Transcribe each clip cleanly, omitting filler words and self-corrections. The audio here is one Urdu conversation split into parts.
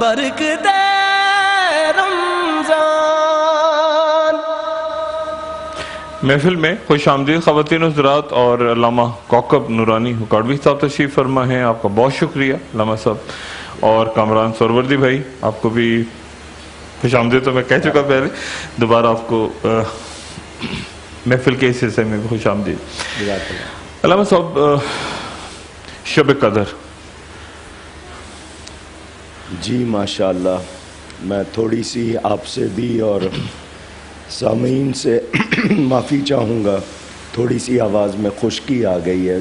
برکت رمضان۔ محفل میں خوش آمدید خواتین حضرات اور علامہ کوکب نورانی اکاڑوی صاحب تشریف فرما ہیں، آپ کا بہت شکریہ علامہ صاحب، اور کامران سروردی بھائی آپ کو بھی خوش آمدید تو میں کہہ چکا پہلے، دوبارہ آپ کو محفل کے اس حصے میں بھی خوش آمدید۔ علامہ صاحب، شب قدر، جی ماشاءاللہ، میں تھوڑی سی آپ سے بھی اور سامعین سے معافی چاہوں گا، تھوڑی سی آواز میں خشکی آ گئی ہے،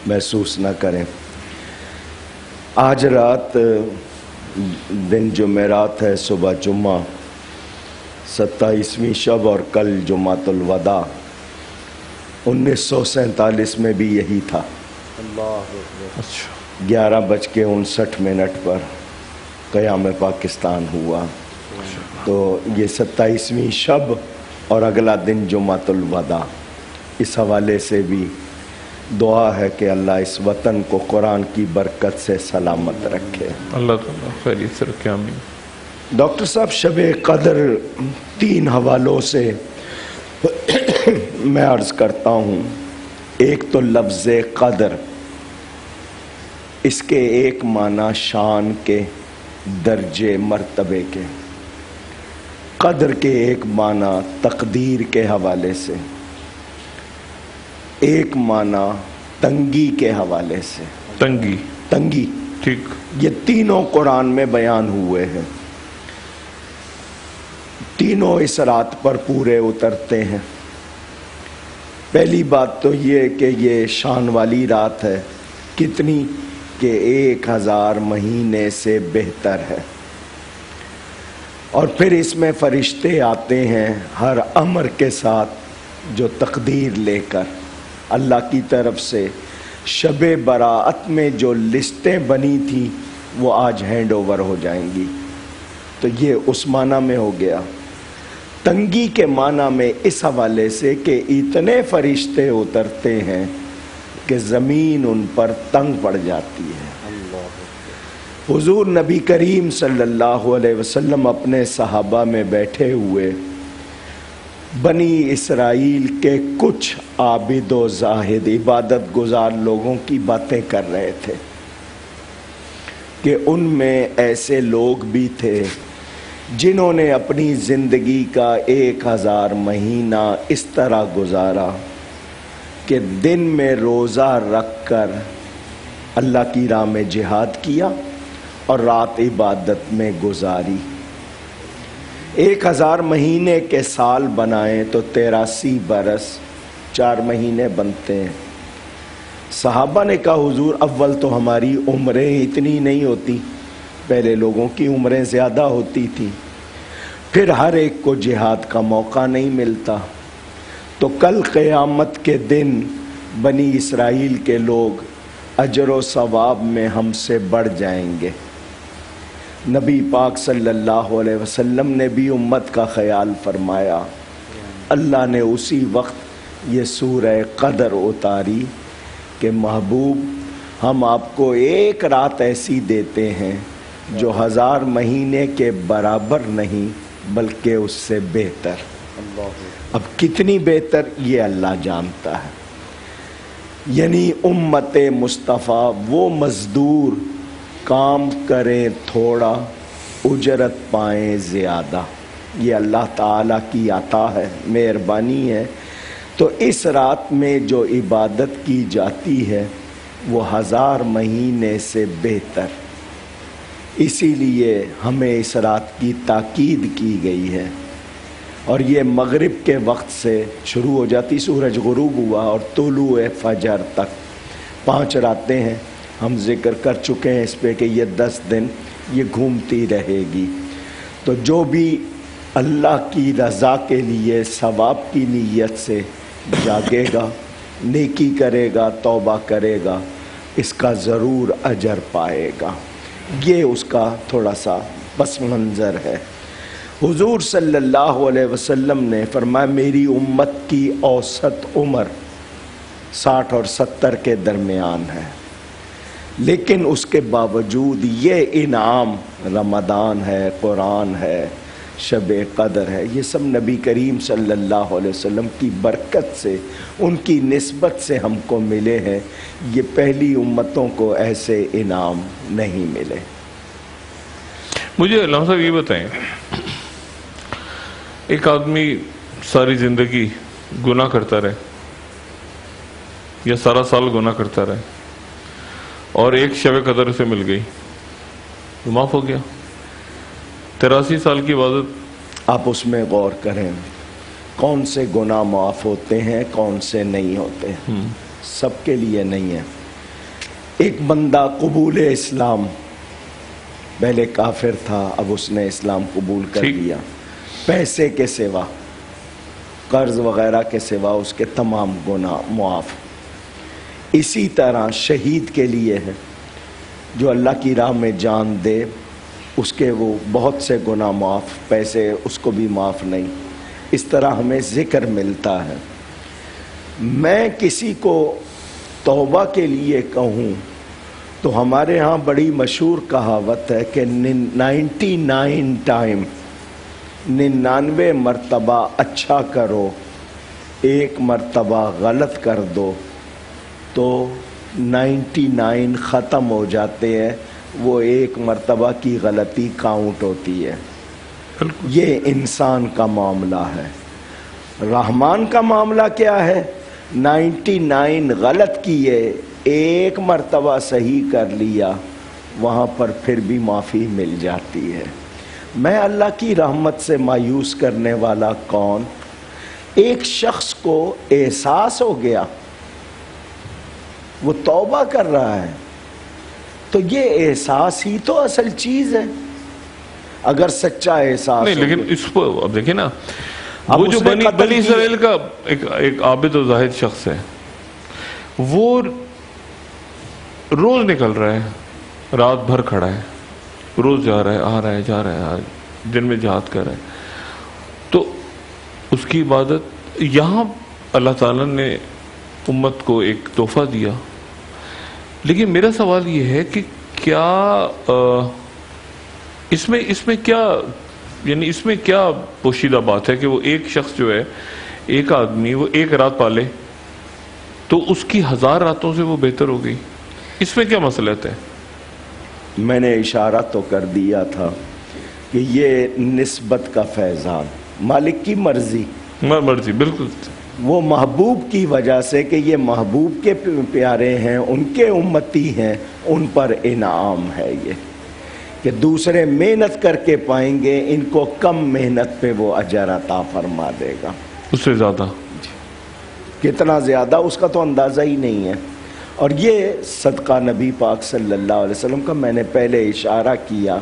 محسوس نہ کریں۔ آج رات دن جمعرات ہے، صبح جمعہ 27ویں شب اور کل جمعۃ الوداع۔ 1947 میں بھی یہی تھا، 11:59 پر قیام پاکستان ہوا، تو یہ 27ویں شب اور اگلا دن جمعۃ الوداع۔ اس حوالے سے بھی دعا ہے کہ اللہ اس وطن کو قرآن کی برکت سے سلامت رکھے، اللہ تعالیٰ خیریت سے رکھے، آمین۔ ڈاکٹر صاحب، شب قدر 3 حوالوں سے میں عرض کرتا ہوں۔ ایک تو لفظ قدر، اس کے ایک معنی شان کے، درجے، مرتبے کے، قدر کے ایک معنی تقدیر کے حوالے سے، ایک معنی تنگی کے حوالے سے۔ تنگی، ٹھیک، یہ تینوں قرآن میں بیان ہوئے ہیں، تینوں اس رات پر پورے اترتے ہیں۔ پہلی بات تو یہ کہ یہ شان والی رات ہے، کتنی کہ 1000 مہینے سے بہتر ہے، اور پھر اس میں فرشتے آتے ہیں ہر امر کے ساتھ جو تقدیر لے کر اللہ کی طرف سے۔ شب براءت میں جو لسٹیں بنی تھیں وہ آج ہینڈ اوور ہو جائیں گی، تو یہ اس معنی میں ہو گیا۔ تنگی کے معنی میں اس حوالے سے کہ اتنے فرشتے اترتے ہیں کہ زمین ان پر تنگ پڑ جاتی ہے۔ حضور نبی کریم صلی اللہ علیہ وسلم اپنے صحابہ میں بیٹھے ہوئے بنی اسرائیل کے کچھ عابد و زاہد، عبادت گزار لوگوں کی باتیں کر رہے تھے کہ ان میں ایسے لوگ بھی تھے جنہوں نے اپنی زندگی کا 1000 مہینہ اس طرح گزارا کہ دن میں روزہ رکھ کر اللہ کی راہ میں جہاد کیا اور رات عبادت میں گزاری۔ 1000 مہینے کے سال بنائیں تو 83 برس 4 مہینے بنتے ہیں۔ صحابہ نے کہا حضور اول تو ہماری عمریں اتنی نہیں ہوتی، پہلے لوگوں کی عمریں زیادہ ہوتی تھی، پھر ہر ایک کو جہاد کا موقع نہیں ملتا، تو کل قیامت کے دن بنی اسرائیل کے لوگ اجر و ثواب میں ہم سے بڑھ جائیں گے۔ نبی پاک صلی اللہ علیہ وسلم نے بھی امت کا خیال فرمایا، اللہ نے اسی وقت یہ سورہ قدر اتاری کہ محبوب ہم آپ کو ایک رات ایسی دیتے ہیں جو 1000 مہینے کے برابر نہیں بلکہ اس سے بہتر۔ اب کتنی بہتر یہ اللہ جانتا ہے، یعنی امت مصطفیٰ وہ مزدور کام کریں تھوڑا اجرت پائیں زیادہ، یہ اللہ تعالیٰ کی عطا ہے، مہربانی ہے۔ تو اس رات میں جو عبادت کی جاتی ہے وہ 1000 مہینے سے بہتر، اسی لیے ہمیں اس رات کی تاکید کی گئی ہے، اور یہ مغرب کے وقت سے شروع ہو جاتی، سورج غروب ہوا اور طلوع فجر تک 5 راتیں ہیں۔ ہم ذکر کر چکے ہیں اس پہ کہ یہ 10 دن یہ گھومتی رہے گی، تو جو بھی اللہ کی رضا کے لیے ثواب کی نیت سے جاگے گا، نیکی کرے گا، توبہ کرے گا، اس کا ضرور اجر پائے گا۔ یہ اس کا تھوڑا سا پس منظر ہے۔ حضور صلی اللہ علیہ وسلم نے فرمایا میری امت کی اوسط عمر 60 اور 70 کے درمیان ہے، لیکن اس کے باوجود یہ انعام رمضان ہے، قرآن ہے، شب قدر ہے، یہ سب نبی کریم صلی اللہ علیہ وسلم کی برکت سے، ان کی نسبت سے ہم کو ملے ہیں۔ یہ پہلی امتوں کو ایسے انعام نہیں ملے۔ مجھے علامہ صاحب یہ بتائیں، ایک آدمی ساری زندگی گناہ کرتا رہے یا سارا سال گناہ کرتا رہے اور ایک شب قدر اسے مل گئی تو معاف ہو گیا، 83 سال کی عبادت۔ آپ اس میں غور کریں، کون سے گناہ معاف ہوتے ہیں، کون سے نہیں ہوتے، سب کے لیے نہیں ہے۔ ایک بندہ قبول اسلام، پہلے کافر تھا، اب اس نے اسلام قبول کر لیا، پیسے کے سوا، قرض وغیرہ کے سوا اس کے تمام گناہ معاف۔ اسی طرح شہید کے لیے ہے، جو اللہ کی راہ میں جان دے، اس کے وہ بہت سے گناہ معاف، پیسے اس کو بھی معاف نہیں۔ اس طرح ہمیں ذکر ملتا ہے۔ میں کسی کو توبہ کے لیے کہوں تو ہمارے ہاں بڑی مشہور کہاوت ہے کہ 99 ٹائم، 99 مرتبہ اچھا کرو، ایک مرتبہ غلط کر دو تو 99 ختم ہو جاتے ہیں، وہ ایک مرتبہ کی غلطی کاؤنٹ ہوتی ہے۔ یہ انسان کا معاملہ ہے۔ رحمان کا معاملہ کیا ہے؟ 99 غلط کیے، ایک مرتبہ صحیح کر لیا، وہاں پر پھر بھی معافی مل جاتی ہے۔ میں اللہ کی رحمت سے مایوس کرنے والا کون؟ ایک شخص کو احساس ہو گیا، وہ توبہ کر رہا ہے، تو یہ احساس ہی تو اصل چیز ہے۔ اگر سچا احساس نہیں، لیکن اس کو اب دیکھیں نا، وہ جو بنی اسرائیل کا ایک عابد و زاہد شخص ہے، وہ روز نکل رہا ہے، رات بھر کھڑا ہے، روز جا رہا ہے، آ رہا ہے، جا رہا ہے، دن میں جہاد کر رہا ہے، تو اس کی عبادت، یہاں اللہ تعالیٰ نے امت کو ایک تحفہ دیا۔ لیکن میرا سوال یہ ہے کہ کیا اس میں کیا، یعنی اس میں کیا پوشیدہ بات ہے کہ وہ ایک شخص جو ہے، ایک آدمی، وہ ایک رات پالے تو اس کی 1000 راتوں سے وہ بہتر ہو گئی؟ اس میں کیا مسئلہ ہے؟ میں نے اشارہ تو کر دیا تھا کہ یہ نسبت کا فیضان، مالک کی مرضی، بالکل، وہ محبوب کی وجہ سے کہ یہ محبوب کے پیارے ہیں، ان کے امتی ہیں، ان پر انعام ہے یہ کہ دوسرے محنت کر کے پائیں گے، ان کو کم محنت پہ وہ اجر عطا فرما دے گا، اس سے زیادہ کتنا زیادہ اس کا تو اندازہ ہی نہیں ہے۔ اور یہ صدقہ نبی پاک صلی اللہ علیہ وسلم کا میں نے پہلے اشارہ کیا۔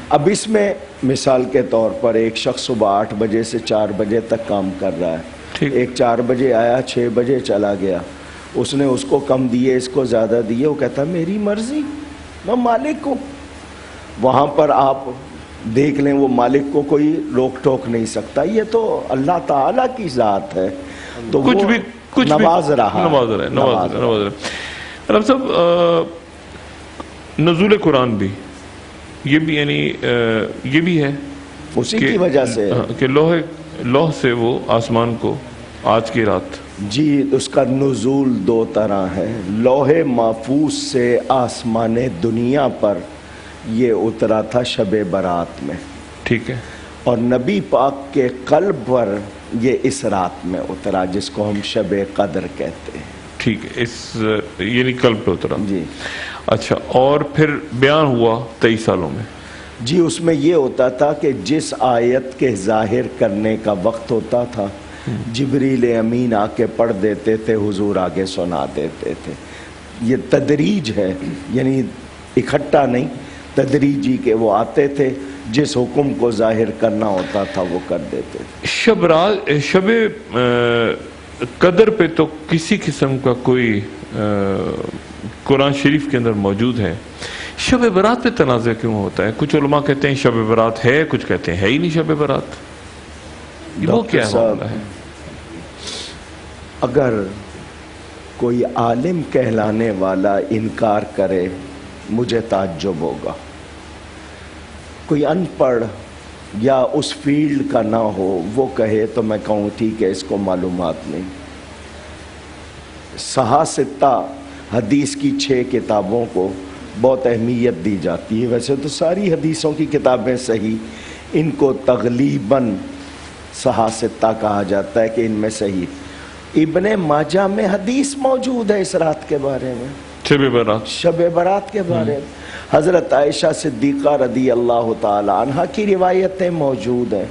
اب اس میں مثال کے طور پر ایک شخص صبح 8 بجے سے 4 بجے تک کام کر رہا ہے، ایک 4 بجے آیا، 6 بجے چلا گیا، اس نے اس کو کم دیے، اس کو زیادہ دیے، وہ کہتا میری مرضی، میں مالک ہوں۔ وہاں پر آپ دیکھ لیں، وہ مالک کو کوئی روک ٹوک نہیں سکتا، یہ تو اللہ تعالیٰ کی ذات ہے، تو کچھ نواز رہا ہے۔ رب صاحب، نزول قرآن بھی یہ بھی، یعنی یہ بھی ہے اسی کی وجہ سے کہ لوح سے وہ آسمان کو آج کی رات، جی اس کا نزول 2 طرح ہے۔ لوح محفوظ سے آسمان دنیا پر یہ اترا تھا شب برات میں، ٹھیک ہے، اور نبی پاک کے قلب پر یہ اس رات میں اترا، جس کو ہم شب قدر کہتے ہیں، ٹھیک ہے، اس یعنی قلب پہ اترا، جی اچھا، اور پھر بیان ہوا 23 سالوں میں؟ جی اس میں یہ ہوتا تھا کہ جس آیت کے ظاہر کرنے کا وقت ہوتا تھا، جبریل امین آ کے پڑھ دیتے تھے، حضور آگے سنا دیتے تھے۔ یہ تدریج ہے، یعنی اکٹھا نہیں، تدریجی کے وہ آتے تھے، جس حکم کو ظاہر کرنا ہوتا تھا وہ کر دیتے تھے۔ شب قدر پہ تو کسی قسم کا کوئی قرآن شریف کے اندر موجود ہے، شب برات پہ تنازع کیوں ہوتا ہے؟ کچھ علماء کہتے ہیں شب برات ہے، کچھ کہتے ہیں ہے ہی نہیں شب برات، وہ کیا معاملہ ہے؟ اگر کوئی عالم کہلانے والا انکار کرے مجھے تعجب ہوگا. کوئی ان پڑھ یا اس فیلڈ کا نہ ہو وہ کہے تو میں کہوں ٹھیک ہے اس کو معلومات نہیں. صحاح ستہ حدیث کی 6 کتابوں کو بہت اہمیت دی جاتی ہے. ویسے تو ساری حدیثوں کی کتابیں صحیح، ان کو تغلیباً صحاح ستہ کہا جاتا ہے کہ ان میں صحیح. ابن ماجہ میں حدیث موجود ہے اس رات کے بارے میں، شب برات کے بارے میں. حضرت عائشہ صدیقہ رضی اللہ تعالی عنہ کی روایتیں موجود ہیں.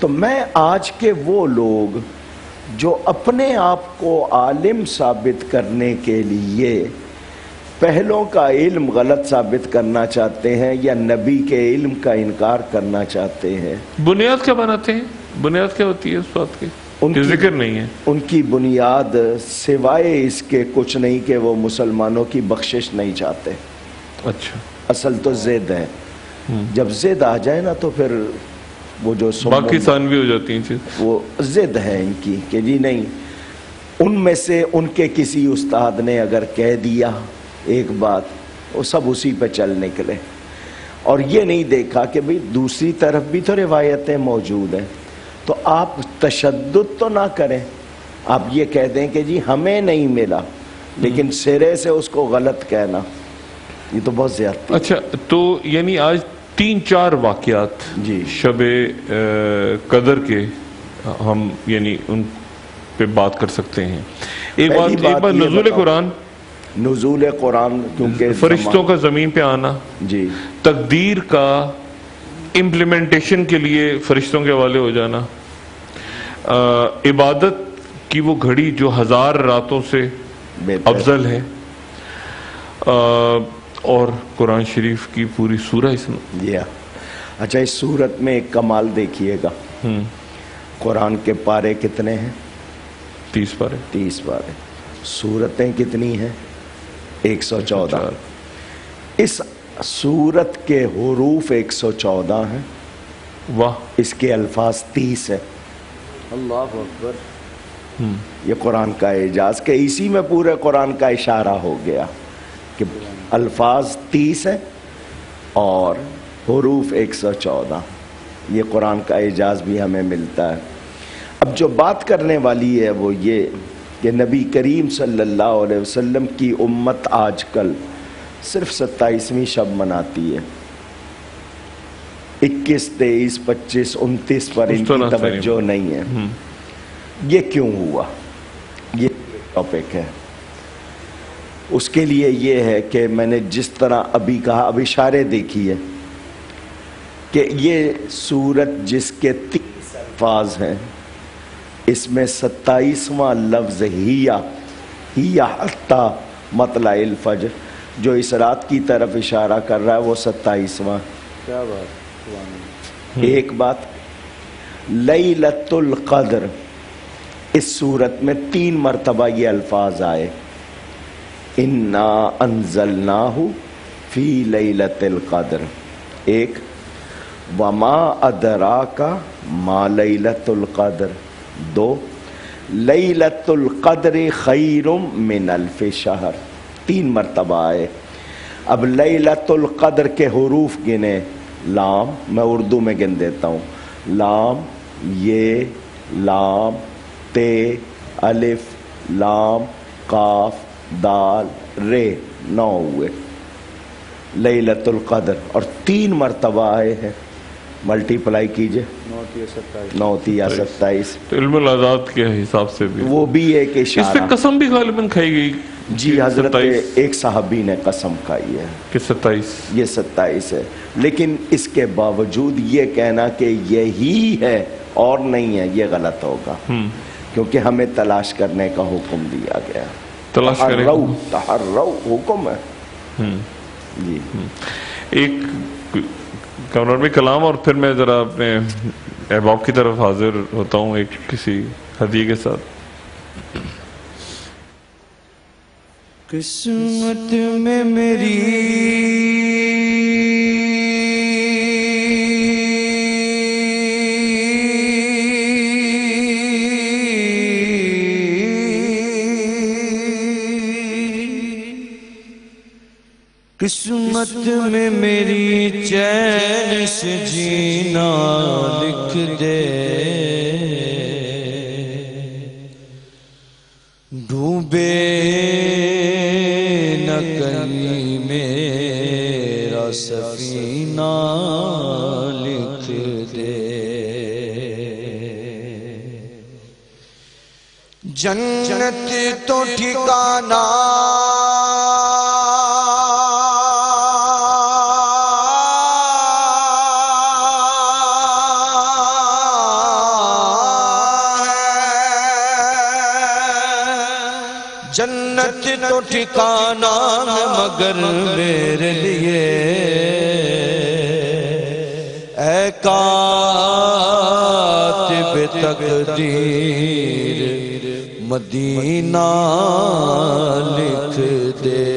تو میں آج کے وہ لوگ جو اپنے آپ کو عالم ثابت کرنے کے لیے پہلوں کا علم غلط ثابت کرنا چاہتے ہیں یا نبی کے علم کا انکار کرنا چاہتے ہیں، بنیاد کیا بناتے ہیں؟ بنیاد کیا ہوتی ہے اس بات کی؟ ان کی ذکر نہیں ہے. ان کی بنیاد سوائے اس کے کچھ نہیں کہ وہ مسلمانوں کی بخشش نہیں چاہتے. اچھا، اصل تو زد ہے. جب زد آ جائے نا تو پھر وہ جو باقی ثانوی ہو جاتی ہیں چیز، وہ زد ہے ان کی کہ جی نہیں. ان میں سے ان کے کسی استاد نے اگر کہہ دیا ایک بات وہ سب اسی پہ چل نکلے، اور یہ نہیں دیکھا کہ بھئی دوسری طرف بھی تو روایتیں موجود ہیں. تو آپ تشدد تو نہ کریں، آپ یہ کہہ دیں کہ جی ہمیں نہیں ملا لیکن سرے سے اس کو غلط کہنا یہ تو بہت زیادتی. اچھا، تو یعنی آج 3-4 واقعات جی شب قدر کے ہم یعنی ان پہ بات کر سکتے ہیں. ایک بات نزول قرآن، نزول قرآن کیونکہ فرشتوں کا زمین پہ آنا، جی تقدیر کا امپلیمنٹیشن کے لیے فرشتوں کے حوالے ہو جانا، عبادت کی وہ گھڑی جو 1000 راتوں سے افضل ہے، اور قرآن شریف کی پوری سورہ اس میں. اچھا، اس سورت میں ایک کمال دیکھیے گا. قرآن کے پارے کتنے ہیں؟ 30 پارے. 30 پارے. سورتیں کتنی ہیں؟ 114. اس سورت کے حروف 114 ہیں. واہ. اس کے الفاظ 30 ہیں. اللہ اکبر. یہ قرآن کا اعجاز کہ اسی میں پورے قرآن کا اشارہ ہو گیا کہ الفاظ 30 ہیں اور حروف 114. یہ قرآن کا اعجاز بھی ہمیں ملتا ہے. اب جو بات کرنے والی ہے وہ یہ کہ نبی کریم صلی اللہ علیہ وسلم کی امت آج کل صرف 27ویں شب مناتی ہے. 21, 23, 25, 29 پر ان کی توجہ نہیں ہے. یہ کیوں ہوا؟ یہ ٹاپک ہے. اس کے لیے یہ ہے کہ میں نے جس طرح ابھی کہا، اب اشارے دیکھیے کہ یہ سورت جس کے 30 الفاظ ہیں اس میں 27واں لفظ ہی حتی مطلع الفجر جو اس رات کی طرف اشارہ کر رہا ہے وہ 27واں. کیا بات. ایک بات، لیلۃ القدر اس سورت میں 3 مرتبہ یہ الفاظ آئے. انا انزلناہ فی لیلۃ القدر. ایک، وما ادراک ما لیلۃ القدر. 2، لیلۃ القدر خیر من الف شہر. 3 مرتبہ آئے. اب لیلۃ القدر کے حروف گنے. لام، میں اردو میں گن دیتا ہوں. لام، یہ، لام، تے، الف، لام، قاف، دال، رے. 9 ہوئے لیلۃ القدر، اور 3 مرتبہ آئے ہیں. ملٹی پلائی کیجئے. 9 یا 27. تو علم العداد کے حساب سے بھی وہ بھی ایک اشارہ. اس پہ قسم بھی غالباً کھائی گئی. جی حضرت ایک صحابی نے قسم کھائی ہے کہ 27 یہ 27 ہے. لیکن اس کے باوجود یہ کہنا کہ یہی ہے اور نہیں ہے یہ غلط ہوگا، کیونکہ ہمیں تلاش کرنے کا حکم دیا گیا. تلاش کریں، تحرو حکم ہے. جی ایک کامران میں کلام، اور پھر میں ذرا اپنے احباب کی طرف حاضر ہوتا ہوں ایک کسی ہدیے کے ساتھ. قسمت میں میری قسمت میں میری چین سے جینا لکھ دے، ڈوبے نہ کہیں میرا سفینہ لکھ دے، جنت تو ٹھکانہ جنت تو ٹھکانہ ہے مگر میرے لیے اے کاتب تقدیر مدینہ لکھ دے،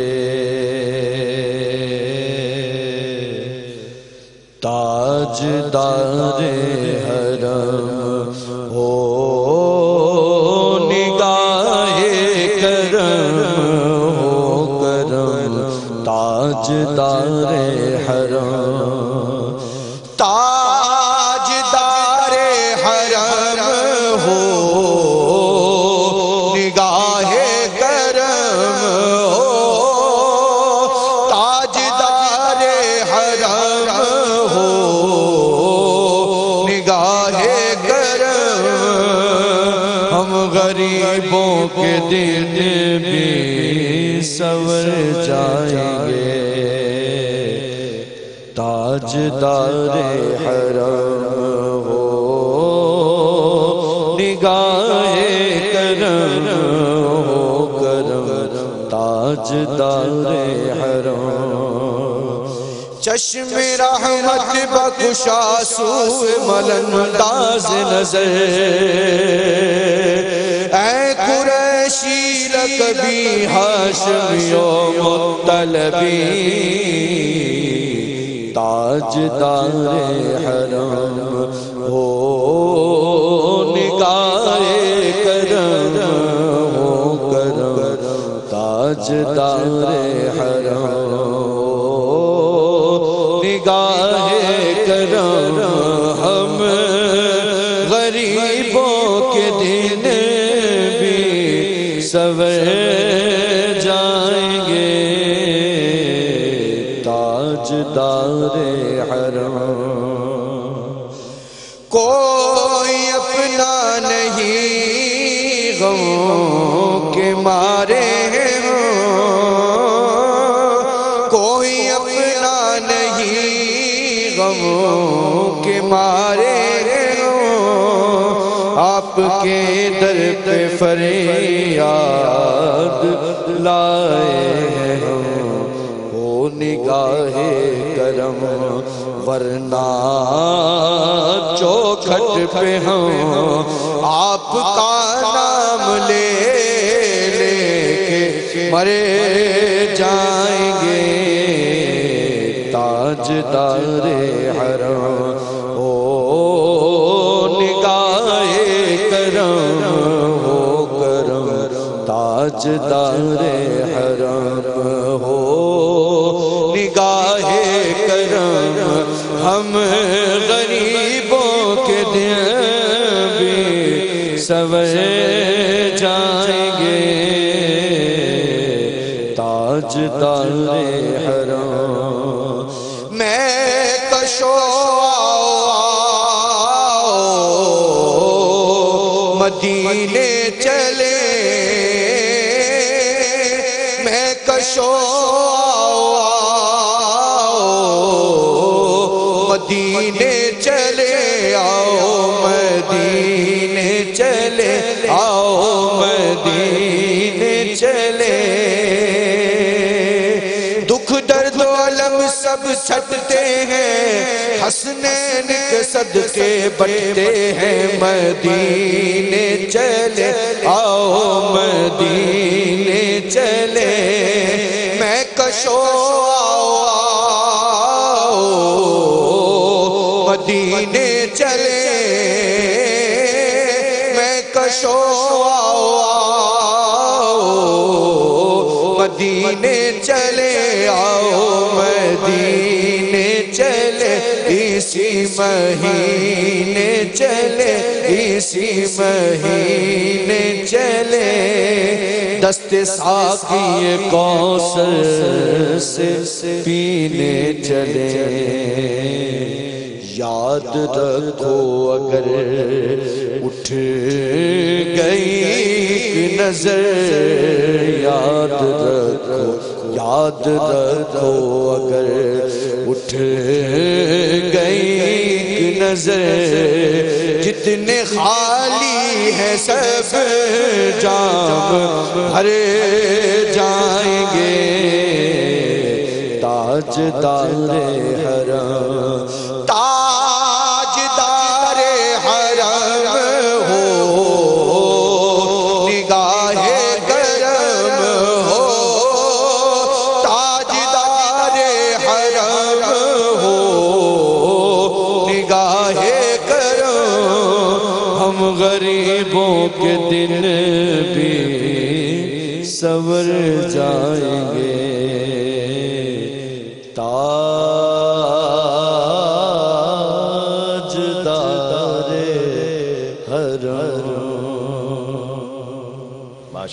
تاجدار حرم ہو تاجدار حرم، تاجدار حرم ہو نگاہ کرم ہو، تاجدار حرم ہو نگاہ کرم، ہم غریبوں کے دن بھی سور جائیں گے، تاجدار حرم ہو نگاہ کرم ہو کرم، تاجدار حرم، چشم رحمت بخشا سوئے ملن انداز نظر، اے قریشی لقبی ہاشمی و مطلبی، تاجدار حرم ہو نگاہ کرم ہو کرم، تاجدار حرم نگاہ کرم، ہم غریبوں کے دن بھی سور جائیں گے، تاجدار حرم، کوئی اپنا نہیں غموں کے مارے ہوں، کوئی اپنا نہیں غموں کے مارے ہوں، آپ کے در پہ فریاد لائے ہوں، ہو نگاہ کرم، ورنہ چوکھٹ پہ ہم آپ کا نام لے لے کے مرے جائیں گے، تاجدار حرم ہو نگاہ کرم ہو کرم، تاجدار حرم ہو نگاہ کرم، ہم غریبوں کے دن بھی سور جائیں گے، تاجدار حرم، میں کشو مدینے چلے، میں کشو مدینے چلے آؤ، مدینے چلے آؤ، مدینے چلے، دکھ درد و علم سب چھٹتے ہیں، حسنین کے صدقے بٹتے ہیں، مدینے چلے آؤ، مدینے چلے، میں کشو مدینے چلے، میں کشو مدینے چلے آؤ، مدینے چلے اسی مہینے چلے اسی مہینے چلے دست ساقی کوثر سے پینے چلے یاد رکھو اگر اٹھ گئی ایک نظر یاد رکھو اگر اٹھ گئی ایک نظر جتنے خالی ہے سب جام بھر جائیں گے تاجدار حرم تاجدار حرم ہو نگاہ کرم ہو تاجدار حرم ہو نگاہ کرم ہم غریبوں کے دن بھی سور جائیں گے تاجدار حرم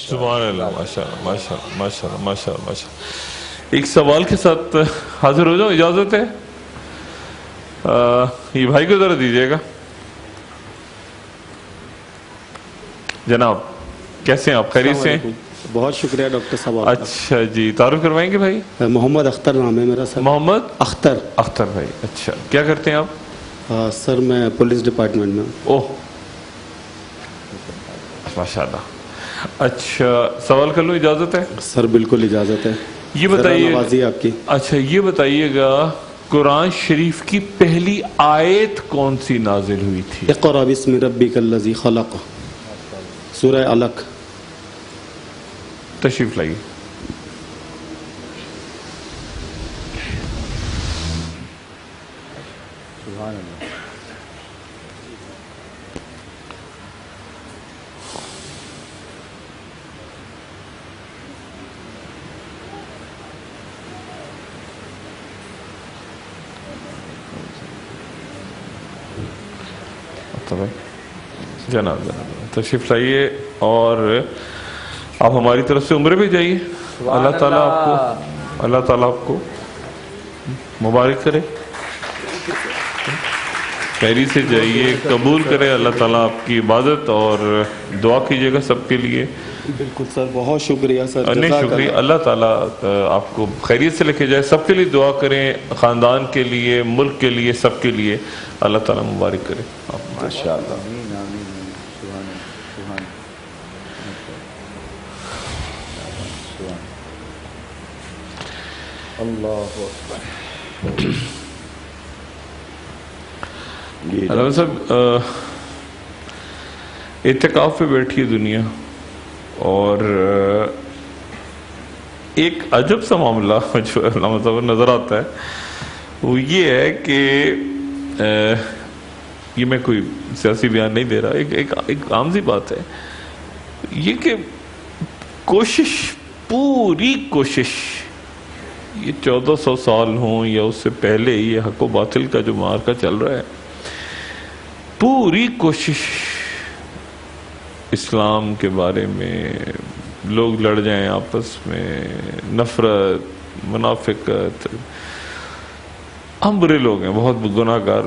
سبحان اللہ ماشاءاللہ ماشاءاللہ ماشاءاللہ ماشاءاللہ ماشاءاللہ ایک سوال کے ساتھ حاضر ہو جاؤ اجازت ہے یہ بھائی کو ذرا دیجیے گا جناب کیسے ہیں آپ خیریت سے ہیں بہت شکریہ ڈاکٹر صاحب اچھا جی تعارف کروائیں گے بھائی محمد اختر نام ہے میرا سر محمد اختر بھائی اچھا کیا کرتے ہیں آپ سر میں پولیس ڈپارٹمنٹ میں اوہ ماشاءاللہ اچھا سوال کر لوں اجازت ہے سر بالکل اجازت ہے یہ بتائیے نوازی آپ کی اچھا یہ بتائیے گا قرآن شریف کی پہلی آیت کون سی نازل ہوئی تھی اقرأ بسم ربک الذی خلق سورہ علق تشریف لائیے جناب تشریف لائیے اور آپ ہماری طرف سے عمرے پہ جائیے اللہ تعالیٰ آپ کو مبارک کرے خیری سے جائیے قبول کرے اللہ تعالیٰ آپ کی عبادت اور دعا کیجیے گا سب کے لیے بالکل سر بہت شکریہ سر نہیں شکریہ اللہ تعالیٰ آپ کو خیریت سے لے کے جائے سب کے لیے دعا کریں خاندان کے لیے ملک کے لیے سب کے لیے اللہ تعالیٰ مبارک کرے ماشاءاللہ اللہ اکبر علامہ صاحب اعتکاف پہ بیٹھی ہے دنیا اور ایک عجب سا معاملہ جو علامہ صاحب نظر آتا ہے وہ یہ ہے کہ یہ میں کوئی سیاسی بیان نہیں دے رہا ایک عام سی بات ہے یہ کہ کوشش پوری کوشش یہ 1400 سال ہوں یا اس سے پہلے یہ حق و باطل کا جو معرکہ چل رہا ہے پوری کوشش اسلام کے بارے میں لوگ لڑ جائیں آپس میں نفرت منافقت ہم برے لوگ ہیں بہت گناہ گار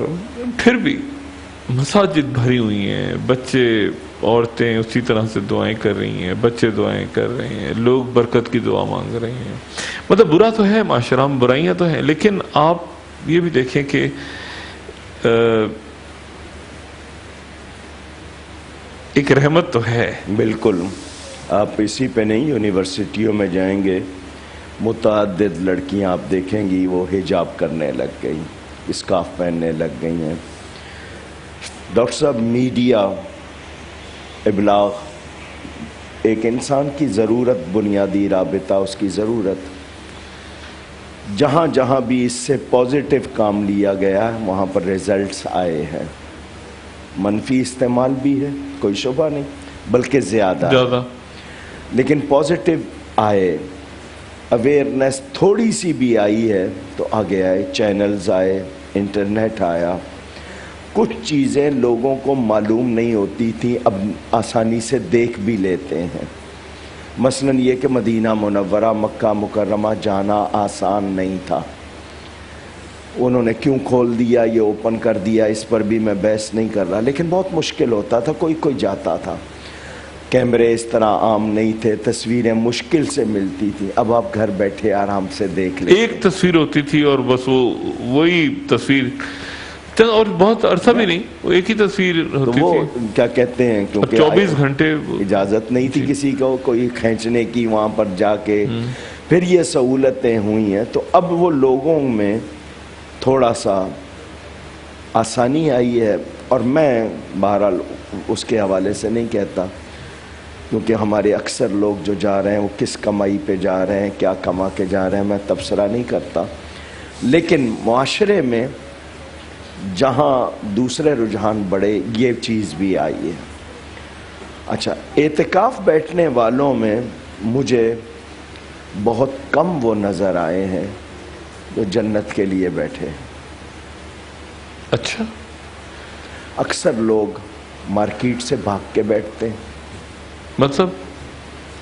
پھر بھی مساجد بھری ہوئی ہیں بچے عورتیں اسی طرح سے دعائیں کر رہی ہیں بچے دعائیں کر رہے ہیں لوگ برکت کی دعا مانگ رہے ہیں مطلب برا تو ہے معاشرہ میں برائیاں تو ہیں لیکن آپ یہ بھی دیکھیں کہ ایک رحمت تو ہے بالکل آپ اسی پہ نہیں یونیورسٹیوں میں جائیں گے متعدد لڑکیاں آپ دیکھیں گی وہ حجاب کرنے لگ گئی اسکارف پہننے لگ گئی ہیں ڈاکٹر صاحب میڈیا ابلاغ ایک انسان کی ضرورت بنیادی رابطہ اس کی ضرورت جہاں جہاں بھی اس سے پازیٹیو کام لیا گیا ہے وہاں پر ریزلٹس آئے ہیں منفی استعمال بھی ہے کوئی شبہ نہیں بلکہ زیادہ لیکن پازیٹیو آئے اویئرنیس تھوڑی سی بھی آئی ہے تو آگے آئے، چینلز آئے، انٹرنیٹ آیا، کچھ چیزیں لوگوں کو معلوم نہیں ہوتی تھیں، اب آسانی سے دیکھ بھی لیتے ہیں۔ مثلاً یہ کہ مدینہ منورہ مکہ مکرمہ جانا آسان نہیں تھا، انہوں نے کیوں کھول دیا، یہ اوپن کر دیا، اس پر بھی میں بحث نہیں کر رہا، لیکن بہت مشکل ہوتا تھا، کوئی کوئی جاتا تھا، کیمرے اس طرح عام نہیں تھے، تصویریں مشکل سے ملتی تھی، اب آپ گھر بیٹھے آرام سے دیکھ لیں۔ ایک تصویر ہوتی تھی اور بس وہی تصویر، اور بہت عرصہ بھی نہیں، وہ ایک ہی تصویر ہوتی وہ تھی، کیا کہتے ہیں، کیونکہ 24 گھنٹے اجازت نہیں تھی کسی کو کوئی کھینچنے کی وہاں پر جا کے، پھر یہ سہولتیں ہوئی ہیں تو اب وہ لوگوں میں تھوڑا سا آسانی آئی ہے، اور میں بہرحال اس کے حوالے سے نہیں کہتا، کیونکہ ہمارے اکثر لوگ جو جا رہے ہیں وہ کس کمائی پہ جا رہے ہیں، کیا کما کے جا رہے ہیں، میں تبصرہ نہیں کرتا، لیکن معاشرے میں جہاں دوسرے رجحان بڑھے یہ چیز بھی آئی ہے۔ اچھا، اعتکاف بیٹھنے والوں میں مجھے بہت کم وہ نظر آئے ہیں جو جنت کے لیے بیٹھے۔ اچھا، اکثر لوگ مارکیٹ سے بھاگ کے بیٹھتے ہیں، مطلب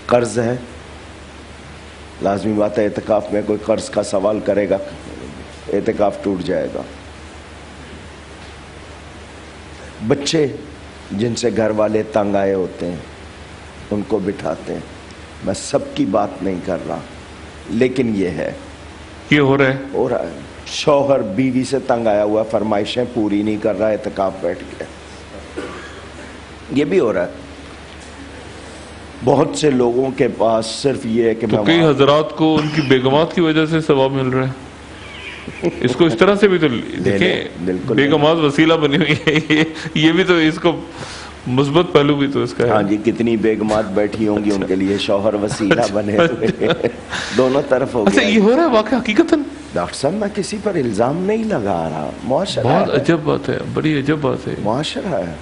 قرض ہے، لازمی بات ہے اعتکاف میں کوئی قرض کا سوال کرے گا اعتکاف ٹوٹ جائے گا۔ بچے جن سے گھر والے تنگ آئے ہوتے ہیں ان کو بٹھاتے ہیں، میں سب کی بات نہیں کر رہا، لیکن یہ ہے، یہ ہو رہا ہے، ہو رہا ہے، شوہر بیوی سے تنگ آیا ہوا، فرمائشیں پوری نہیں کر رہا، اعتکاف بیٹھ گیا، یہ بھی ہو رہا ہے۔ بہت سے لوگوں کے پاس صرف یہ ہے کہ تو کئی حضرات کو ان کی بیگمات کی وجہ سے ثواب مل رہا ہے، اس کو اس طرح سے بھی تو دیکھیں، بیگمات وسیلہ بنی ہوئی ہے، یہ بھی تو اس کو مثبت پہلو بھی تو اس کا ہے۔ ہاں جی، کتنی بیگمات بیٹھی ہوں گی ان کے لیے شوہر وسیلہ بنے ہوئے، دونوں طرف ہو اچھا، گیا۔ یہ ہو رہا ہے واقعہ حقیقتاً؟ ڈاکٹر صاحب میں کسی پر الزام نہیں لگا رہا، معاشرہ بہت ہے، عجب بات ہے، بڑی عجب بات ہے۔ معاشرہ ہے۔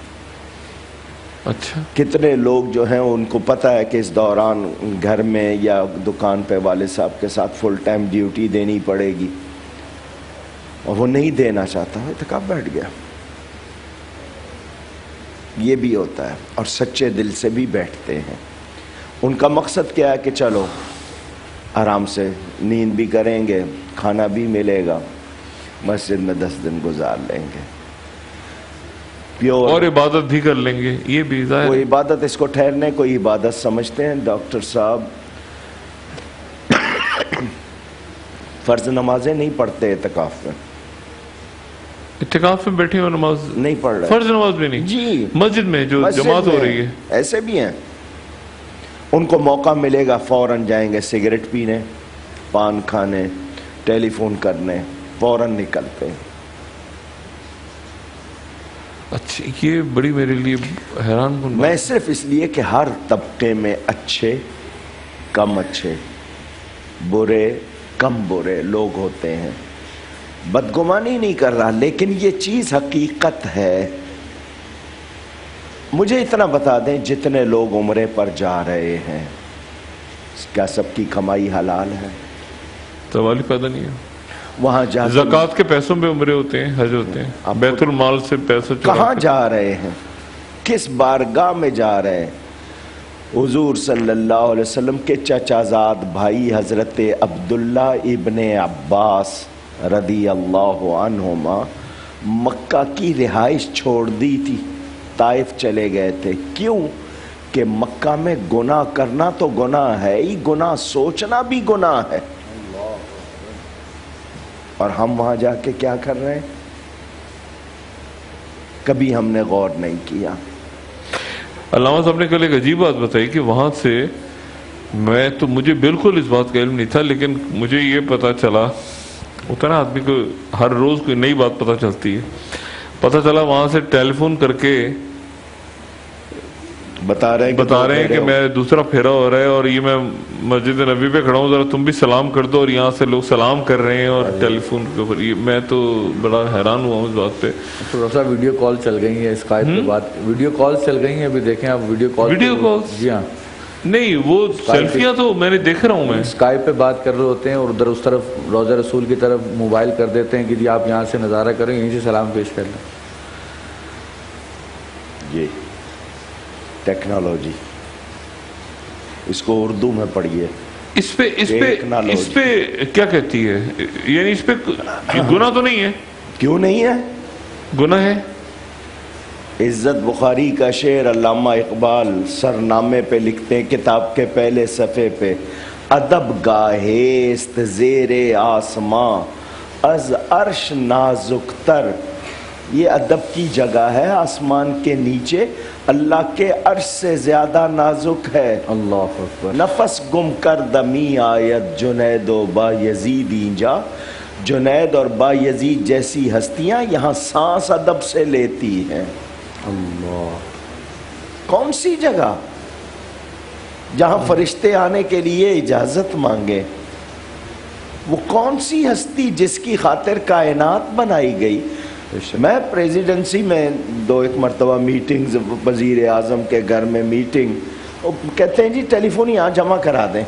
اچھا، کتنے لوگ جو ہیں ان کو پتہ ہے کہ اس دوران گھر میں یا دکان پہ والد صاحب کے ساتھ فل ٹائم ڈیوٹی دینی پڑے گی اور وہ نہیں دینا چاہتا، اعتکاف بیٹھ گیا، یہ بھی ہوتا ہے، اور سچے دل سے بھی بیٹھتے ہیں۔ ان کا مقصد کیا ہے کہ چلو آرام سے نیند بھی کریں گے، کھانا بھی ملے گا، مسجد میں 10 دن گزار لیں گے، اور عبادت بھی کر لیں گے، یہ بھی ظاہر کوئی ہے۔ عبادت اس کو ٹھہرنے کوئی عبادت سمجھتے ہیں۔ ڈاکٹر صاحب فرض نمازیں نہیں پڑھتے اعتکاف میں، اعتکاف میں بیٹھے ہوئے نماز نہیں پڑھ رہے، فرض نماز بھی نہیں، جی مسجد میں جو مسجد جماعت ہو میں رہی ہے، ایسے بھی ہیں، ان کو موقع ملے گا فوراً جائیں گے سگریٹ پینے، پان کھانے، ٹیلی فون کرنے، فوراً نکلتے ہیں۔ اچھا، یہ بڑی میرے لیے حیران کن میں صرف اس لیے کہ ہر طبقے میں اچھے کم اچھے، برے کم برے لوگ ہوتے ہیں، بدگمانی نہیں کر رہا، لیکن یہ چیز حقیقت ہے۔ مجھے اتنا بتا دیں، جتنے لوگ عمرے پر جا رہے ہیں کیا سب کی کمائی حلال ہے؟ سوال ہی پیدا نہیں ہے۔ وہاں جا کے زکوٰۃ کے پیسوں پہ عمرے ہوتے ہیں، حج ہوتے ہیں، بیت المال سے پیسہ چرا کہاں کے۔ جا رہے ہیں، کس بارگاہ میں جا رہے ہیں؟ حضور صلی اللہ علیہ وسلم کے چچا زاد بھائی حضرت عبداللہ ابن عباس رضی اللہ عنہما مکہ کی رہائش چھوڑ دی تھی، طائف چلے گئے تھے۔ کیوں؟ کہ مکہ میں گناہ کرنا تو گناہ ہے ہی، گناہ سوچنا بھی گناہ ہے، اور ہم وہاں جا کے کیا کر رہے ہیں؟ کبھی ہم نے غور نہیں کیا۔ علامہ صاحب نے کل ایک عجیب بات بتائی کہ وہاں سے مجھے بالکل اس بات کا علم نہیں تھا، لیکن مجھے یہ پتا چلا، ہوتا نا آدمی کو ہر روز کوئی نئی بات پتا چلتی ہے، پتا چلا وہاں سے ٹیلی فون کر کے بتا رہے ہیں کہ میں دوسرا پھیرا ہو رہا ہے، اور یہ میں مسجد نبی پہ کھڑا ہوں، ذرا تم بھی سلام کر دو، اور یہاں سے لوگ سلام کر رہے ہیں، اور ٹیلی فون کے اوپر میں تو بڑا حیران ہوا ہوں اس بات پہ۔ پروفیسر ویڈیو کال چل گئی ہیں، اسکائپ پہ بات، ویڈیو کال چل گئی ہیں، ابھی دیکھیں آپ ویڈیو کال، ویڈیو کال، جی ہاں، نہیں وہ سیلفیاں تو میں نے دیکھ رہا ہوں میں اسکائپ پہ بات کر رہے ہوتے ہیں اور ادھر اس طرف روضہ رسول کی طرف موبائل کر دیتے ہیں کہ جی آپ یہاں سے نظارہ کریں، یہیں سے سلام پیش کر لیں. یہ ٹیکنالوجی، اس کو اردو میں پڑھیے. اس پہ کیا کہتی ہے؟ یعنی اس پہ گناہ تو نہیں ہے؟ کیوں نہیں ہے؟ گناہ ہے. عزت بخاری کا شعر علامہ اقبال سرنامے پہ لکھتے ہیں کتاب کے پہلے صفحے پہ، ادب گاہست زیر آسماں از عرش نازک تر. یہ ادب کی جگہ ہے، آسمان کے نیچے اللہ کے عرش سے زیادہ نازک ہے. اللہ اکبر. نفس گم کر دمی آیت جنید و با یزید اینجا. جنید اور با یزید جیسی ہستیاں یہاں سانس ادب سے لیتی ہیں. اللہ. کون سی جگہ جہاں فرشتے آنے کے لیے اجازت مانگے؟ وہ کون سی ہستی جس کی خاطر کائنات بنائی گئی؟ میں پریزیڈنسی میں 2-1 مرتبہ میٹنگز، وزیر اعظم کے گھر میں میٹنگ، وہ کہتے ہیں جی ٹیلی فون یہاں جمع کرا دیں،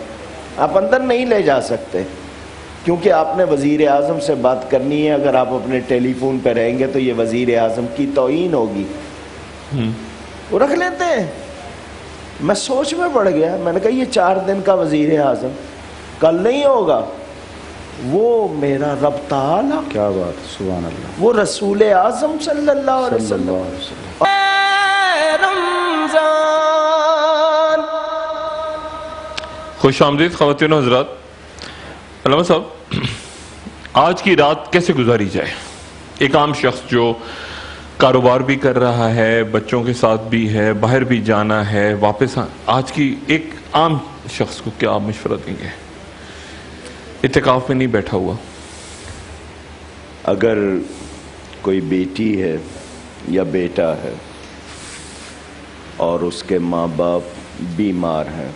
آپ اندر نہیں لے جا سکتے کیونکہ آپ نے وزیر اعظم سے بات کرنی ہے. اگر آپ اپنے ٹیلی فون پہ رہیں گے تو یہ وزیر اعظم کی توہین ہوگی. وہ رکھ لیتے ہیں. میں سوچ میں پڑ گیا، میں نے کہا یہ 4 دن کا وزیر اعظم کل نہیں ہوگا. وہ میرا رب تعالی، کیا بات، سبحان اللہ، وہ رسول اعظم صلی اللہ علیہ صلی وسلم. اللہ علیہ وسلم. اے رمضان. خوش آمدید خواتین و حضرات. علامہ صاحب، آج کی رات کیسے گزاری جائے؟ ایک عام شخص جو کاروبار بھی کر رہا ہے، بچوں کے ساتھ بھی ہے، باہر بھی جانا ہے، واپس آج کی ایک عام شخص کو کیا آپ مشورہ دیں گے؟ اعتکاف میں نہیں بیٹھا ہوا. اگر کوئی بیٹی ہے یا بیٹا ہے اور اس کے ماں باپ بیمار ہیں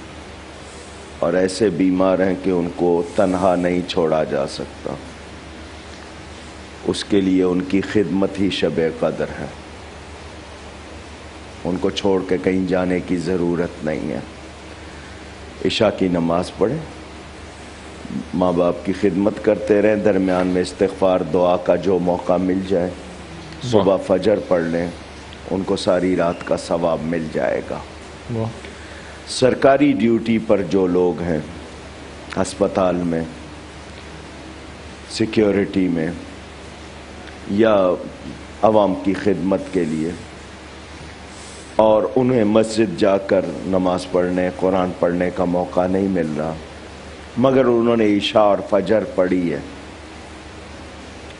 اور ایسے بیمار ہیں کہ ان کو تنہا نہیں چھوڑا جا سکتا، اس کے لیے ان کی خدمت ہی شب قدر ہے. ان کو چھوڑ کے کہیں جانے کی ضرورت نہیں ہے. عشاء کی نماز پڑھیں، ماں باپ کی خدمت کرتے رہیں، درمیان میں استغفار دعا کا جو موقع مل جائے، صبح فجر پڑھ لیں، ان کو ساری رات کا ثواب مل جائے گا. سرکاری ڈیوٹی پر جو لوگ ہیں، ہسپتال میں، سیکیورٹی میں یا عوام کی خدمت کے لیے، اور انہیں مسجد جا کر نماز پڑھنے، قرآن پڑھنے کا موقع نہیں مل رہا، مگر انہوں نے عشاء اور فجر پڑھی ہے،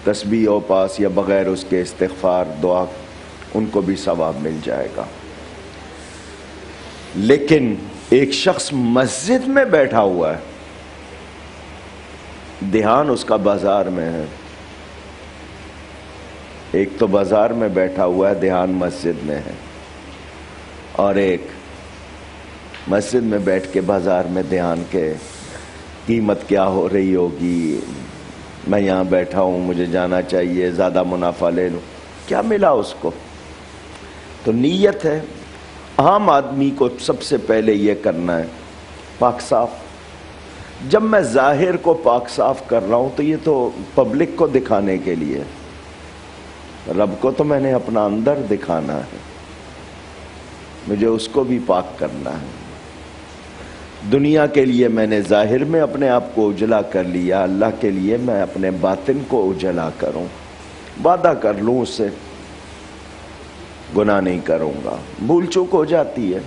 تسبیح و پاس یا بغیر اس کے استغفار دعا، ان کو بھی ثواب مل جائے گا. لیکن ایک شخص مسجد میں بیٹھا ہوا ہے، دھیان اس کا بازار میں ہے. ایک تو بازار میں بیٹھا ہوا ہے، دھیان مسجد میں ہے، اور ایک مسجد میں بیٹھ کے بازار میں دھیان کے قیمت کیا ہو رہی ہوگی، میں یہاں بیٹھا ہوں، مجھے جانا چاہیے، زیادہ منافع لے لوں. کیا ملا اس کو؟ تو نیت ہے. عام آدمی کو سب سے پہلے یہ کرنا ہے پاک صاف. جب میں ظاہر کو پاک صاف کر رہا ہوں تو یہ تو پبلک کو دکھانے کے لیے، رب کو تو میں نے اپنا اندر دکھانا ہے، مجھے اس کو بھی پاک کرنا ہے. دنیا کے لیے میں نے ظاہر میں اپنے آپ کو اجلا کر لیا، اللہ کے لیے میں اپنے باطن کو اجلا کروں. وعدہ کر لوں اس سے گناہ نہیں کروں گا، بھول چوک ہو جاتی ہے،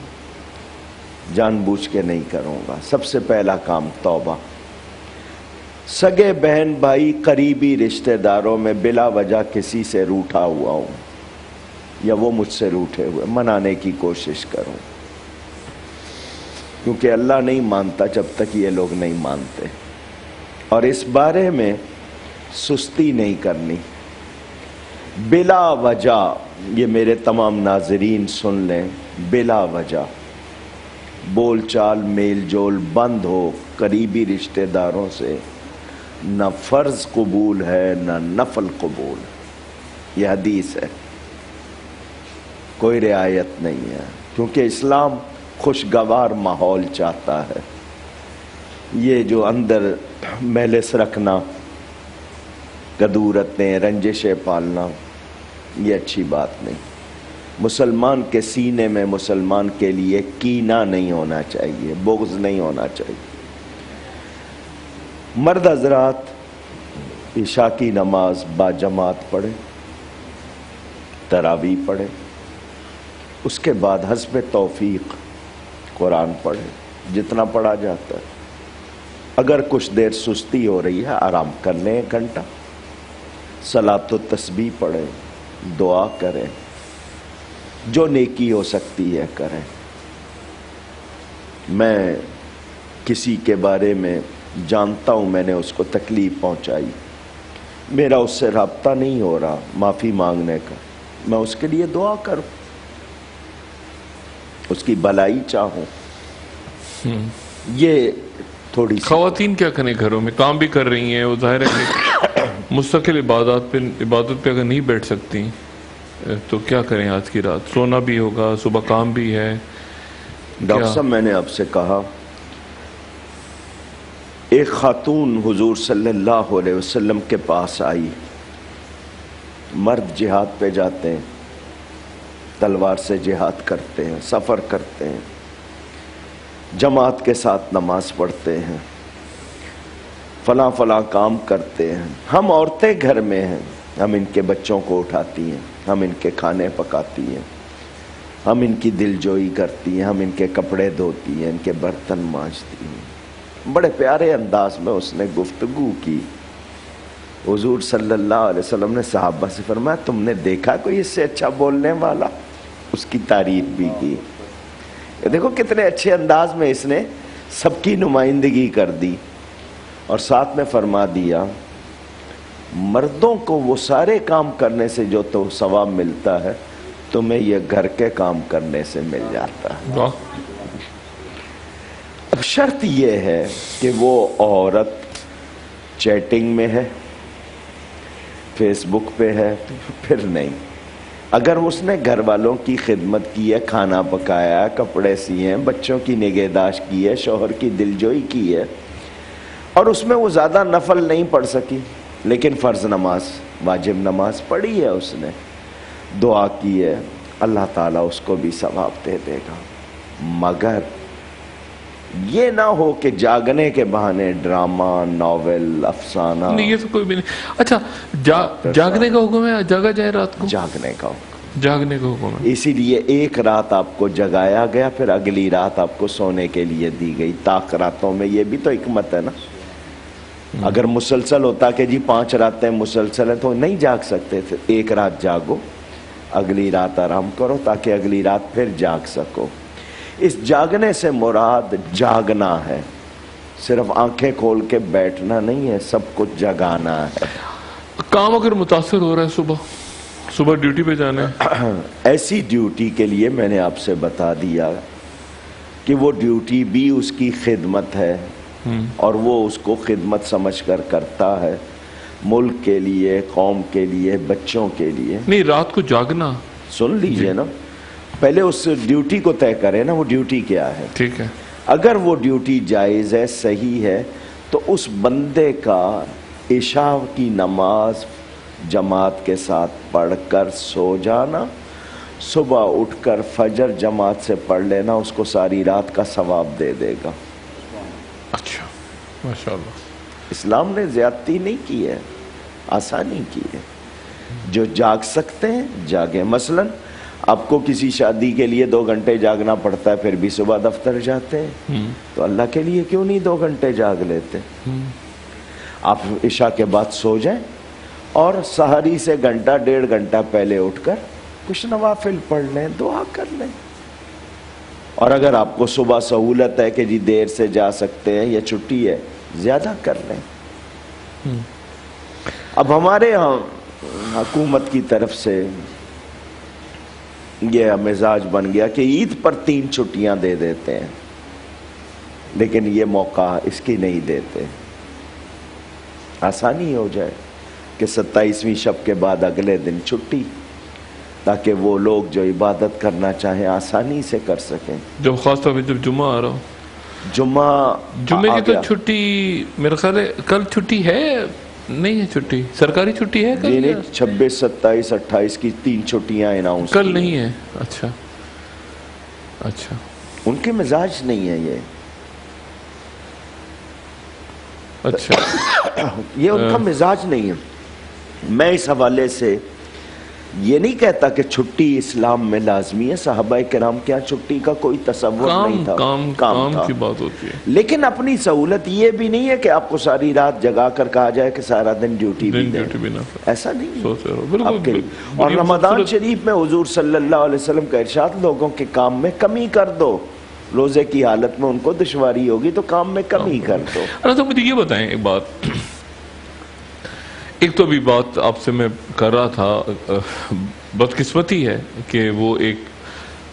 جان بوجھ کے نہیں کروں گا. سب سے پہلا کام توبہ. سگے بہن بھائی قریبی رشتہ داروں میں بلا وجہ کسی سے روٹھا ہوا ہوں یا وہ مجھ سے روٹھے ہوئے، منانے کی کوشش کروں، کیونکہ اللہ نہیں مانتا جب تک یہ لوگ نہیں مانتے. اور اس بارے میں سستی نہیں کرنی. بلا وجہ، یہ میرے تمام ناظرین سن لیں، بلا وجہ بول چال میل جول بند ہو قریبی رشتہ داروں سے. نہ فرض قبول ہے نہ نفل قبول. یہ حدیث ہے، کوئی رعایت نہیں ہے، کیونکہ اسلام خوشگوار ماحول چاہتا ہے. یہ جو اندر میلس رکھنا، کدورتیں، رنجشیں پالنا، یہ اچھی بات نہیں. مسلمان کے سینے میں مسلمان کے لیے کینہ نہیں ہونا چاہیے، بغض نہیں ہونا چاہیے. مرد حضرات عشاء کی نماز با جماعت پڑھے، تراویح پڑھے، اس کے بعد حسب توفیق قرآن پڑھے جتنا پڑھا جاتا ہے. اگر کچھ دیر سستی ہو رہی ہے آرام کر لیں، 1 گھنٹہ صلاۃ و تسبیح پڑھیں، دعا کریں، جو نیکی ہو سکتی ہے کریں. میں کسی کے بارے میں جانتا ہوں میں نے اس کو تکلیف پہنچائی، میرا اس سے رابطہ نہیں ہو رہا معافی مانگنے کا، میں اس کے لیے دعا کروں، اس کی بھلائی چاہوں. یہ تھوڑی سی خواتین کیا کریں؟ گھروں میں کام بھی کر رہی ہیں، وہ ظاہر ہے کہ مستقل عبادت پہ اگر نہیں بیٹھ سکتی تو کیا کریں؟ آج کی رات سونا بھی ہوگا، صبح کام بھی ہے. ڈاکٹر صاحب میں نے آپ سے کہا، ایک خاتون حضور صلی اللہ علیہ وسلم کے پاس آئی. مرد جہاد پہ جاتے ہیں، تلوار سے جہاد کرتے ہیں، سفر کرتے ہیں، جماعت کے ساتھ نماز پڑھتے ہیں، فلاں فلاں کام کرتے ہیں. ہم عورتیں گھر میں ہیں، ہم ان کے بچوں کو اٹھاتی ہیں، ہم ان کے کھانے پکاتی ہیں، ہم ان کی دلجوئی کرتی ہیں، ہم ان کے کپڑے دھوتی ہیں، ان کے برتن مانجتی ہیں. بڑے پیارے انداز میں اس نے گفتگو کی. حضور صلی اللہ علیہ وسلم نے صحابہ سے فرمایا، تم نے دیکھا کوئی اس سے اچھا بولنے والا؟ اس کی تعریف بھی کی. دیکھو کتنے اچھے انداز میں اس نے سب کی نمائندگی کر دی، اور ساتھ میں فرما دیا مردوں کو وہ سارے کام کرنے سے جو تو ثواب ملتا ہے، تمہیں یہ گھر کے کام کرنے سے مل جاتا ہے. اب شرط یہ ہے کہ وہ عورت چیٹنگ میں ہے، فیس بک پہ ہے، پھر نہیں. اگر اس نے گھر والوں کی خدمت کی ہے، کھانا پکایا، کپڑے سیے، بچوں کی نگہداشت کی ہے، شوہر کی دلجوئی کی ہے، اور اس میں وہ زیادہ نفل نہیں پڑھ سکی لیکن فرض نماز، واجب نماز پڑھی ہے، اس نے دعا کی ہے، اللہ تعالیٰ اس کو بھی ثواب دے دے گا. مگر یہ نہ ہو کہ جاگنے کے بہانے ڈرامہ، ناول، افسانہ. نہیں، یہ تو کوئی بھی نہیں. اچھا، جاگنے کا حکم ہے؟ جاگا جائے رات کو؟ جاگنے کا حکم، جاگنے کا حکم ہے. اسی لیے ایک رات آپ کو جگایا گیا، پھر اگلی رات آپ کو سونے کے لیے دی گئی. طاق راتوں میں یہ بھی تو حکمت ہے نا. اگر مسلسل ہوتا کہ جی 5 راتیں مسلسل ہیں تو نہیں جاگ سکتے تھے. ایک رات جاگو، اگلی رات آرام کرو تاکہ اگلی رات پھر جاگ سکو. اس جاگنے سے مراد جاگنا ہے، صرف آنکھیں کھول کے بیٹھنا نہیں ہے، سب کچھ جگانا ہے. کام اگر متاثر ہو رہا ہے، صبح ڈیوٹی پہ جانا ہے، ایسی ڈیوٹی کے لیے میں نے آپ سے بتا دیا کہ وہ ڈیوٹی بھی اس کی خدمت ہے، اور وہ اس کو خدمت سمجھ کر کرتا ہے، ملک کے لیے، قوم کے لیے، بچوں کے لیے. نہیں، رات کو جاگنا. سن لیجئے نا، پہلے اس ڈیوٹی کو طے کریں نا، وہ ڈیوٹی کیا ہے. ٹھیک ہے. اگر وہ ڈیوٹی جائز ہے، صحیح ہے، تو اس بندے کا عشاء کی نماز جماعت کے ساتھ پڑھ کر سو جانا، صبح اٹھ کر فجر جماعت سے پڑھ لینا، اس کو ساری رات کا ثواب دے دے گا. اچھا، ماشاءاللہ. اسلام نے زیادتی نہیں کی ہے، آسانی کی ہے. جو جاگ سکتے ہیں جاگیں. مثلا آپ کو کسی شادی کے لیے 2 گھنٹے جاگنا پڑتا ہے، پھر بھی صبح دفتر جاتے ہیں، تو اللہ کے لیے کیوں نہیں 2 گھنٹے جاگ لیتے؟ آپ عشاء کے بعد سو جائیں اور سحری سے 1.5 گھنٹہ پہلے اٹھ کر کچھ نوافل پڑھ لیں، دعا کر لیں. اور اگر آپ کو صبح سہولت ہے کہ جی دیر سے جا سکتے ہیں یا چھٹی ہے، زیادہ کر لیں. اب ہمارے ہاں حکومت کی طرف سے یہ مزاج بن گیا کہ عید پر 3 چھٹیاں دے دیتے ہیں، لیکن یہ موقع اس کی نہیں دیتے. آسانی ہو جائے کہ 27ویں شب کے بعد اگلے دن چھٹی، تاکہ وہ لوگ جو عبادت کرنا چاہیں آسانی سے کر سکیں. جب خاص طور پہ جب جمعہ آ رہا ہو، جمعے کی تو چھٹی میرا خیال ہے کل چھٹی ہے، نہیں ہے چھٹی، سرکاری چھٹی ہے کل؟ 26 27 28 کی 3 چھٹیاں اناؤنس کل نہیں ہے. اچھا اچھا، ان کے مزاج نہیں ہے یہ. اچھا یہ ان کا مزاج نہیں ہے. میں اس حوالے سے یہ نہیں کہتا کہ چھٹی اسلام میں لازمی ہے. صحابہ کرام کیا چھٹی کا کوئی تصور نہیں تھا، کام کی بات ہوتی ہے. لیکن اپنی سہولت یہ بھی نہیں ہے کہ آپ کو ساری رات جگا کر کہا جائے کہ سارا دن ڈیوٹی بھی دیں. ایسا نہیں ہے. اور رمضان شریف میں حضور صلی اللہ علیہ وسلم کا ارشاد، لوگوں کے کام میں کمی کر دو. روزے کی حالت میں ان کو دشواری ہوگی تو کام میں کمی کر دو. تو مجھے یہ بتائیں ایک بات، ایک تو ابھی بات آپ سے میں کر رہا تھا، بدقسمتی ہے کہ وہ ایک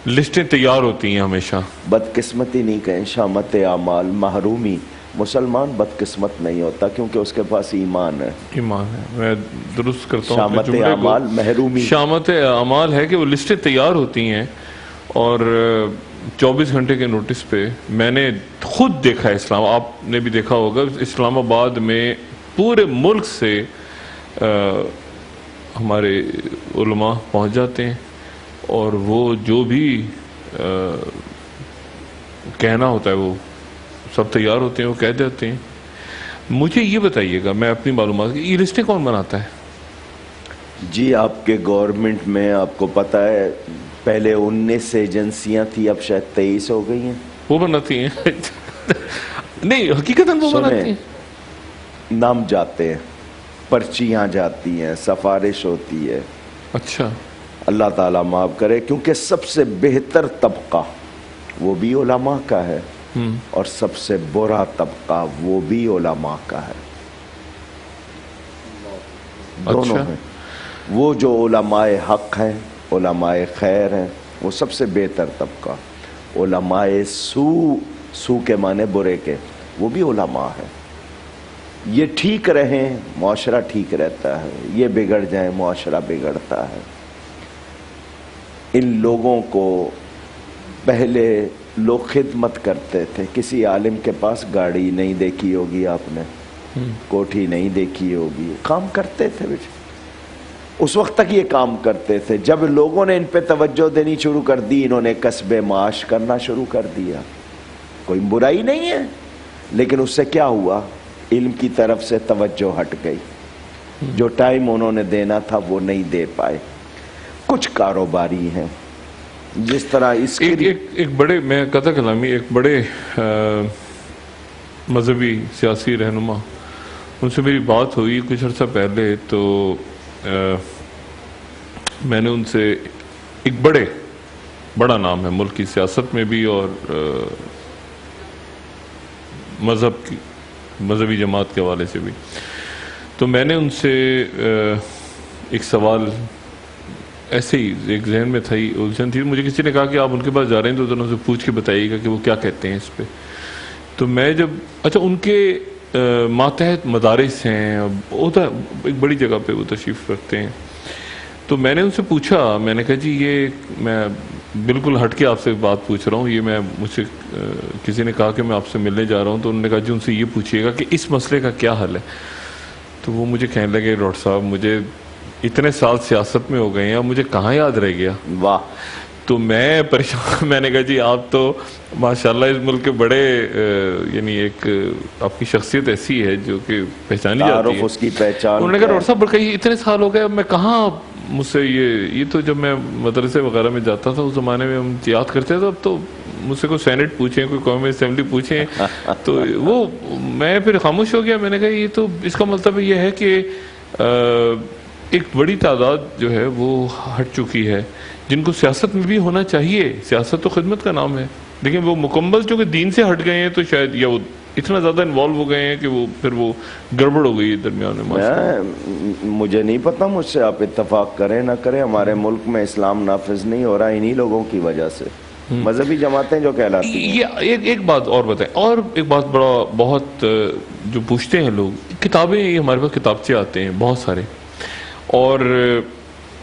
لسٹیں تیار ہوتی ہیں ہمیشہ. بدقسمتی نہیں کہیں، شامت اعمال، محرومی. مسلمان بدقسمت نہیں ہوتا کیونکہ اس کے پاس ایمان ہے. ایمان ہے، میں درست کرتا ہوں. شامت اعمال محرومی، شامت اعمال ہے کہ وہ لسٹیں تیار ہوتی ہیں اور 24 گھنٹے کے نوٹس پہ. میں نے خود دیکھا ہے، آپ نے بھی دیکھا ہوگا، اسلام آباد میں پورے ملک سے ہمارے علماء پہنچ جاتے ہیں اور وہ جو بھی کہنا ہوتا ہے وہ سب تیار ہوتے ہیں، وہ کہہ دیتے ہیں. مجھے یہ بتائیے گا، میں اپنی معلومات، یہ لسٹیں کون بناتا ہے؟ جی آپ کے گورنمنٹ میں آپ کو پتا ہے پہلے 19 ایجنسیاں تھی، اب شاید 23 ہو گئی ہیں. وہ بناتی ہیں؟ نہیں حقیقتاً وہ بناتی ہیں. نام جاتے ہیں، پرچیاں جاتی ہیں، سفارش ہوتی ہے. اچھا، اللہ تعالیٰ معاف کرے، کیونکہ سب سے بہتر طبقہ وہ بھی علماء کا ہے اور سب سے برا طبقہ وہ بھی علماء کا ہے. دونوں ہیں. وہ جو علماء حق ہیں، علماء خیر ہیں، وہ سب سے بہتر طبقہ. علماء سو کے معنی برے کے، وہ بھی علماء ہیں. یہ ٹھیک رہیں معاشرہ ٹھیک رہتا ہے، یہ بگڑ جائیں معاشرہ بگڑتا ہے. ان لوگوں کو پہلے لوگ خدمت کرتے تھے. کسی عالم کے پاس گاڑی نہیں دیکھی ہوگی آپ نے، کوٹھی نہیں دیکھی ہوگی، کام کرتے تھے. اس وقت تک یہ کام کرتے تھے. جب لوگوں نے ان پہ توجہ دینی شروع کر دی، انہوں نے کسب معاش کرنا شروع کر دیا. کوئی برائی نہیں ہے، لیکن اس سے کیا ہوا؟ علم کی طرف سے توجہ ہٹ گئی. جو ٹائم انہوں نے دینا تھا وہ نہیں دے پائے. کچھ کاروباری ہیں جس طرح اس ایک بڑے، میں قطع کلامی، ایک بڑے مذہبی سیاسی رہنما، ان سے میری بات ہوئی کچھ عرصہ پہلے. تو میں نے ان سے، ایک بڑا نام ہے ملک کی سیاست میں بھی اور مذہبی جماعت کے حوالے سے بھی. تو میں نے ان سے ایک سوال ایسے ہی ایک ذہن میں تھا، الجھن تھی. مجھے کسی نے کہا کہ آپ ان کے پاس جا رہے ہیں تو ذرا سے پوچھ کے بتائیے گا کہ وہ کیا کہتے ہیں اس پہ. تو میں جب ان کے ماتحت مدارس ہیں، ایک بڑی جگہ پہ وہ تشریف رکھتے ہیں. تو میں نے ان سے پوچھا، میں نے کہا جی یہ میں بالکل ہٹ کے آپ سے بات پوچھ رہا ہوں، یہ مجھ سے کسی نے کہا کہ میں آپ سے ملنے جا رہا ہوں. تو انہوں نے کہا جی ان سے یہ پوچھیے گا کہ اس مسئلے کا کیا حل ہے. تو وہ مجھے کہنے لگے ڈاکٹر صاحب مجھے اتنے سال سیاست میں ہو گئے ہیں اب مجھے کہاں یاد رہ گیا. واہ. تو میں پریشان، میں نے کہا جی آپ تو ماشاءاللہ اس ملک کے بڑے، یعنی ایک آپ کی شخصیت ایسی ہے جو کہ پہچانی جاتی ہے، اس کی پہچان. انہوں نے کہا ڈاکٹر صاحب اتنے سال ہو گئے اب میں کہاں، مجھ سے یہ تو جب میں مدرسے وغیرہ میں جاتا تھا اس زمانے میں ہم یاد کرتے تھے. اب تو مجھ سے کوئی سینٹ پوچھیں، کوئی قومی اسمبلی پوچھیں تو وہ میں پھر خاموش ہو گیا. میں نے کہا یہ تو اس کا مطلب یہ ہے کہ ایک بڑی تعداد جو ہے وہ ہٹ چکی ہے جن کو سیاست میں بھی ہونا چاہیے. سیاست تو خدمت کا نام ہے، لیکن وہ مکمل چونکہ دین سے ہٹ گئے ہیں تو شاید یا وہ اتنا زیادہ انوالو ہو گئے ہیں کہ وہ پھر وہ گڑبڑ ہو گئی درمیان میں. مجھے نہیں پتا، مجھ سے آپ اتفاق کریں نہ کریں، ہمارے ملک میں اسلام نافذ نہیں ہو رہا انہی لوگوں کی وجہ سے. مذہبی جماعتیں جو کہلاتی ہیں. یہ ایک بات اور بتائیں، اور ایک بات بہت جو پوچھتے ہیں لوگ، کتابیں، ہمارے پاس کتابچے آتے ہیں بہت سارے، اور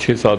6-7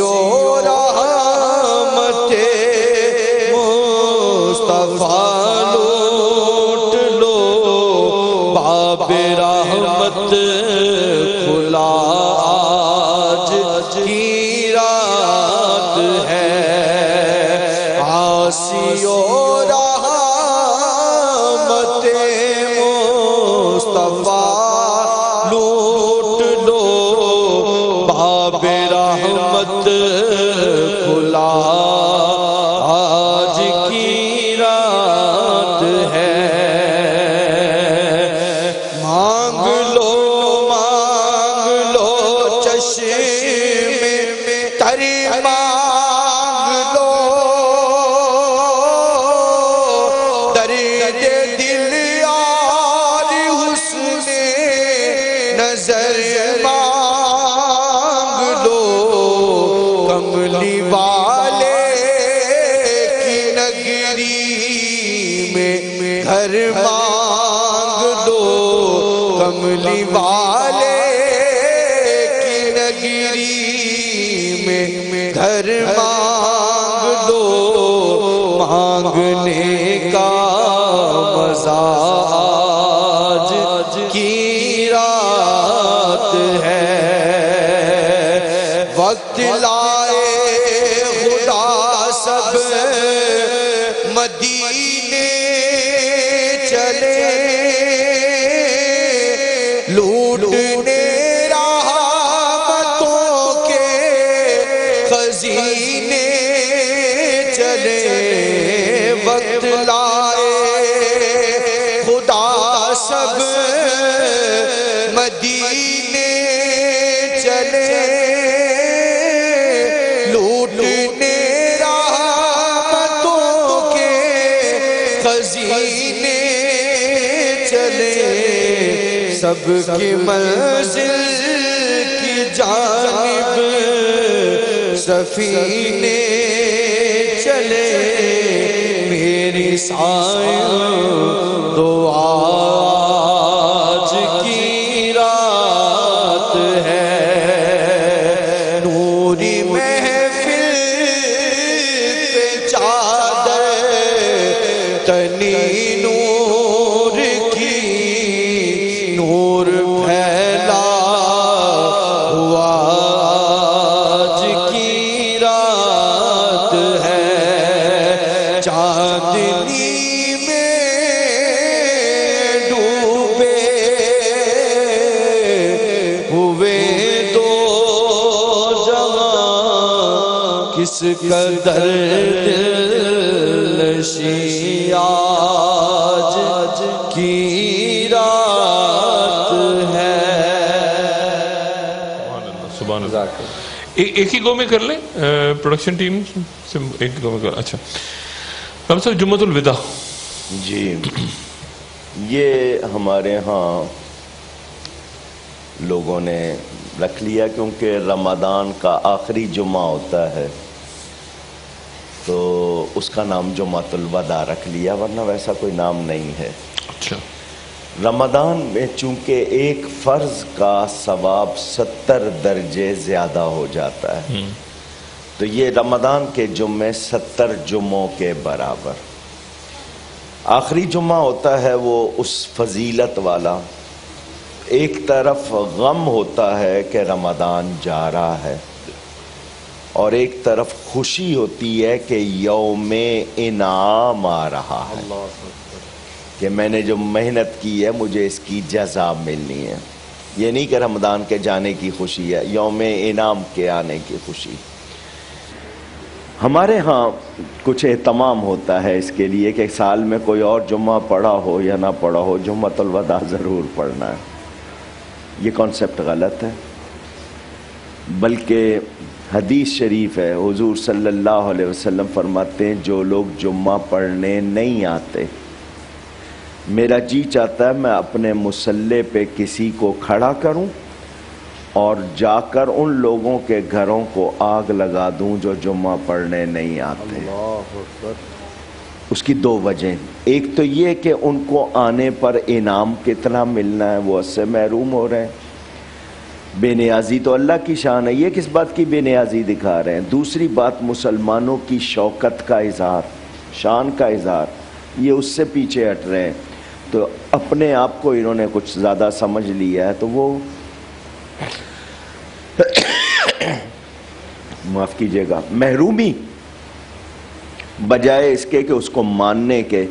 و رحمت مصطفیٰ لوٹ لو، باب رحمت کھلا آج کی رات ہے، عاصی و رحمت مصطفیٰ لوٹ لو، باب رحمت کھلا آج کی رات ہے، مانگ لو چشم تر مانگ لو، درد دل اور حسن نظر مانگ لو، کملی والے کی نگری میں گھر مانگ دو، کملی والے کی نگری میں گھر مانگ دو، مانگنے کا مزہ آج کی رات ہے، وقت لائے خدا سب مدینے چلے، لوٹنے رحمتوں کے خزینے چلے، وقت لائے خدا سب مدینے چلے، لوٹنے رحمتوں کے خزینے چلے، سب کی منزل کی جانب سفینے چلے، میری سائیں دعا آج کی رات ہے، نوری محفل پہ چادر تنی نور کی، نور پھیلا ہوا آج کی رات ہے، چاندنی میں ڈوبے ہوئے دو جہاں، کس قدر دلنشیں آج کی رات ہے۔ سبحان اللہ۔ ایک ہی گو میں کر لیں، پروڈکشن ٹیم سے ایک ہی گو میں کر، اچھا ڈاکٹر صاحب جمعۃ الوداع جی، یہ ہمارے ہاں لوگوں نے رکھ لیا کیونکہ رمضان کا آخری جمعہ ہوتا ہے تو اس کا نام جمعۃ الوداع رکھ لیا، ورنہ ویسا کوئی نام نہیں ہے۔ اچھا، رمضان میں چونکہ ایک فرض کا ثواب 70 درجے زیادہ ہو جاتا ہے، تو یہ رمضان کے جمعے 70 جمعوں کے برابر۔ آخری جمعہ ہوتا ہے وہ اس فضیلت والا، ایک طرف غم ہوتا ہے کہ رمضان جا رہا ہے، اور ایک طرف خوشی ہوتی ہے کہ یوم انعام آ رہا ہے، کہ میں نے جو محنت کی ہے مجھے اس کی جزا ملنی ہے۔ یہ نہیں کہ رمضان کے جانے کی خوشی ہے، یوم انعام کے آنے کی خوشی۔ ہمارے ہاں کچھ اہتمام ہوتا ہے اس کے لیے کہ سال میں کوئی اور جمعہ پڑھا ہو یا نہ پڑھا ہو، جمعۃ الوداع ضرور پڑھنا ہے۔ یہ کانسیپٹ غلط ہے، بلکہ حدیث شریف ہے، حضور صلی اللہ علیہ وسلم فرماتے ہیں جو لوگ جمعہ پڑھنے نہیں آتے، میرا جی چاہتا ہے میں اپنے مصلی پہ کسی کو کھڑا کروں اور جا کر ان لوگوں کے گھروں کو آگ لگا دوں جو جمعہ پڑھنے نہیں آتے۔ اس کی دو وجہ، ایک تو یہ کہ ان کو آنے پر انعام کتنا ملنا ہے وہ اس سے محروم ہو رہے ہیں، بے نیازی تو اللہ کی شان ہے، یہ کس بات کی بے نیازی دکھا رہے ہیں؟ دوسری بات مسلمانوں کی شوکت کا اظہار، شان کا اظہار، یہ اس سے پیچھے ہٹ رہے ہیں۔ تو اپنے آپ کو انہوں نے کچھ زیادہ سمجھ لیا ہے، تو وہ معاف کیجیے گا محرومی بجائے اس کے کہ اس کو ماننے کے،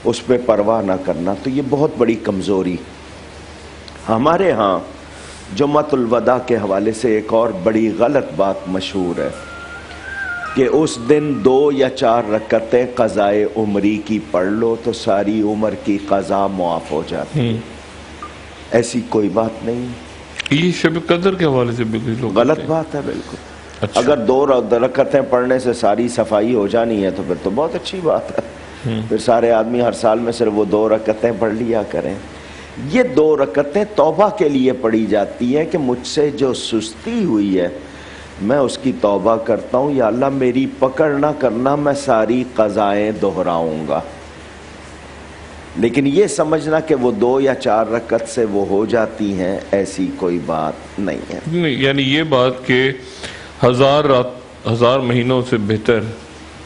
اس پہ پرواہ نہ کرنا، تو یہ بہت بڑی کمزوری۔ ہمارے ہاں جمعۃ الوداع کے حوالے سے ایک اور بڑی غلط بات مشہور ہے کہ اس دن 2 یا 4 رکعتیں قضائے عمری کی پڑھ لو تو ساری عمر کی قضا معاف ہو جاتی ہے۔ ایسی کوئی بات نہیں، یہ شب قدر کے حوالے سے بھی کچھ لوگ غلط بات ہے بالکل۔ اچھا۔ اگر 2 رکعتیں پڑھنے سے ساری صفائی ہو جانی ہے تو پھر تو بہت اچھی بات ہے، پھر سارے آدمی ہر سال میں صرف وہ 2 رکعتیں پڑھ لیا کریں۔ یہ 2 رکعتیں توبہ کے لیے پڑھی جاتی ہیں کہ مجھ سے جو سستی ہوئی ہے میں اس کی توبہ کرتا ہوں، یا اللہ میری پکڑ نہ کرنا، میں ساری قضائیں دہراؤں گا۔ لیکن یہ سمجھنا کہ وہ 2 یا 4 رکعت سے وہ ہو جاتی ہیں، ایسی کوئی بات نہیں ہے۔ یعنی یہ بات کہ 1000 مہینوں سے بہتر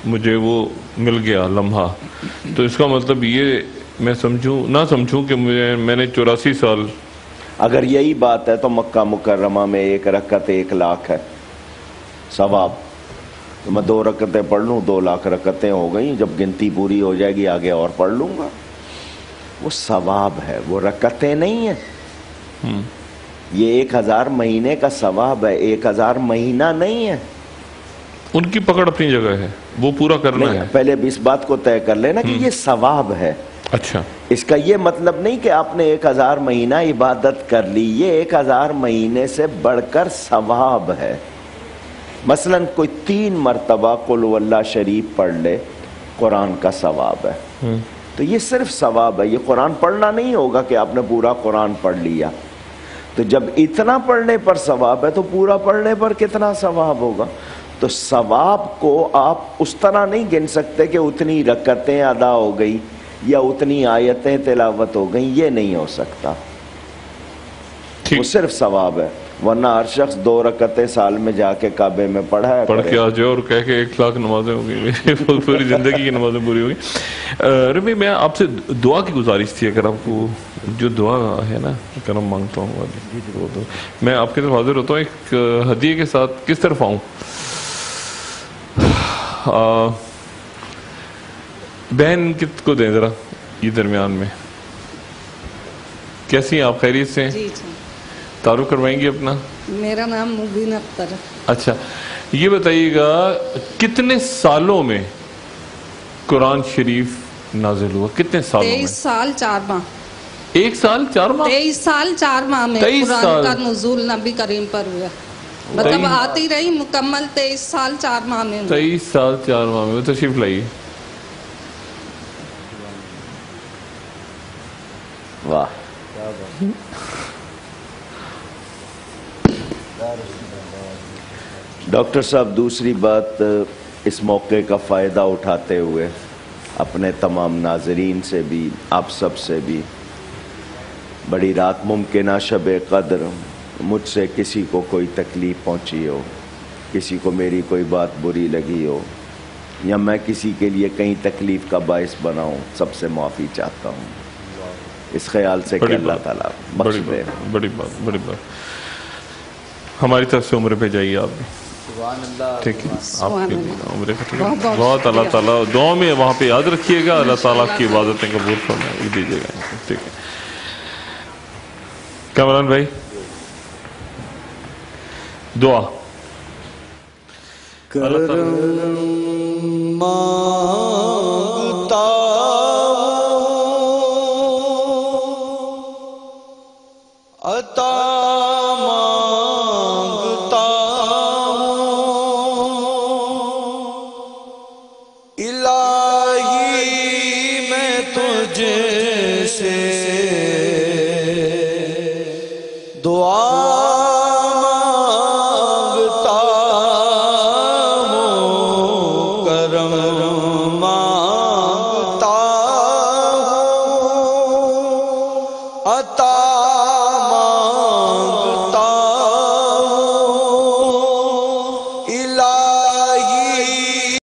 مجھے وہ مل گیا لمحہ، تو اس کا مطلب یہ میں نہ سمجھوں کہ میں نے 84 سال، اگر یہی بات ہے تو مکہ مکرمہ میں 1 رکعت 1 لاکھ ہے ثواب، تو میں 2 رکعتیں پڑھ لوں 2 لاکھ رکعتیں ہو گئیں، جب گنتی پوری ہو جائے گی آگے اور پڑھ لوں گا۔ وہ ثواب ہے، وہ رکعتیں نہیں ہیں۔ یہ 1000 مہینے کا ثواب ہے، 1000 مہینہ نہیں ہے۔ ان کی پکڑ اپنی جگہ ہے، وہ پورا کرنا ہے۔ پہلے اب اس بات کو طے کر لینا کہ یہ ثواب ہے۔ اچھا، اس کا یہ مطلب نہیں کہ آپ نے 1000 مہینہ عبادت کر لی، یہ 1000 مہینے سے بڑھ کر ثواب ہے۔ مثلا کوئی 3 مرتبہ قل هو اللہ شریف پڑھ لے، قرآن کا ثواب ہے، تو یہ صرف ثواب ہے، یہ قرآن پڑھنا نہیں ہوگا کہ آپ نے پورا قرآن پڑھ لیا۔ تو جب اتنا پڑھنے پر ثواب ہے تو پورا پڑھنے پر کتنا ثواب ہوگا؟ تو ثواب کو آپ اس طرح نہیں گن سکتے کہ اتنی رکعتیں ادا ہو گئی یا اتنی آیتیں تلاوت ہو گئیں، یہ نہیں ہو سکتا، وہ صرف ثواب ہے۔ ورنہ ہر شخص 2 رکعتیں سال میں جا کے کعبے میں پڑھ کے آ جائے اور کہہ کہ 1 لاکھ نمازیں ہو گئی، پوری زندگی کی نمازیں پوری ہو گئی۔ ربی میں آپ سے دعا کی گزارش تھی، اگر آپ کو جو دعا ہے نا کرم مانگتا ہوں، میں آپ کی طرف حاضر ہوتا ہوں ایک ہدیے کے ساتھ۔ کس طرف آؤں؟ بہن کت کو دیں ذرا یہ درمیان میں؟ کیسی ہیں آپ؟ خیریت سے؟ جی جی۔ تعارف کروائیں گی اپنا؟ میرا نام مبین اختر ہے۔ اچھا، یہ بتائیے گا کتنے سالوں میں قرآن شریف نازل ہوا؟ کتنے سالوں میں؟ 23 سال 4 ماہ۔ 1 سال 4 ماہ؟ 23 سال 4 ماہ میں 23 قرآن کا نزول نبی کریم پر ہوا، مطلب آتی رہی مکمل 23 سال 4 ماہ میں۔ 23 سال 4 ماہ میں تشریف لائیے۔ واہ، ڈاکٹر صاحب دوسری بات، اس موقع کا فائدہ اٹھاتے ہوئے اپنے تمام ناظرین سے بھی، آپ سب سے بھی، بڑی رات ممکنہ شب قدر مجھ سے کسی کو کوئی تکلیف پہنچی ہو، کسی کو میری کوئی بات بری لگی ہو، یا میں کسی کے لیے کہیں تکلیف کا باعث بنا ہوں، سب سے معافی چاہتا ہوں، اس خیال سے کہ اللہ تعالیٰ بخش دے۔ بڑی بات ہماری طرف سے عمرے پہ جائیے آپ بھی، ٹھیک ہے؟ آپ کے عمرے پہ بہت اللہ تعالیٰ دعا میں وہاں پہ یاد رکھیے گا، اللہ تعالیٰ کی عبادتیں قبول فرمائے دیجیے گا، ٹھیک ہے؟ کامران بھائی دعا۔ عطا مانگتا الہی میں تجھ سے دعا مانگتا ہوں، کرم مانگتا ہوں، عطا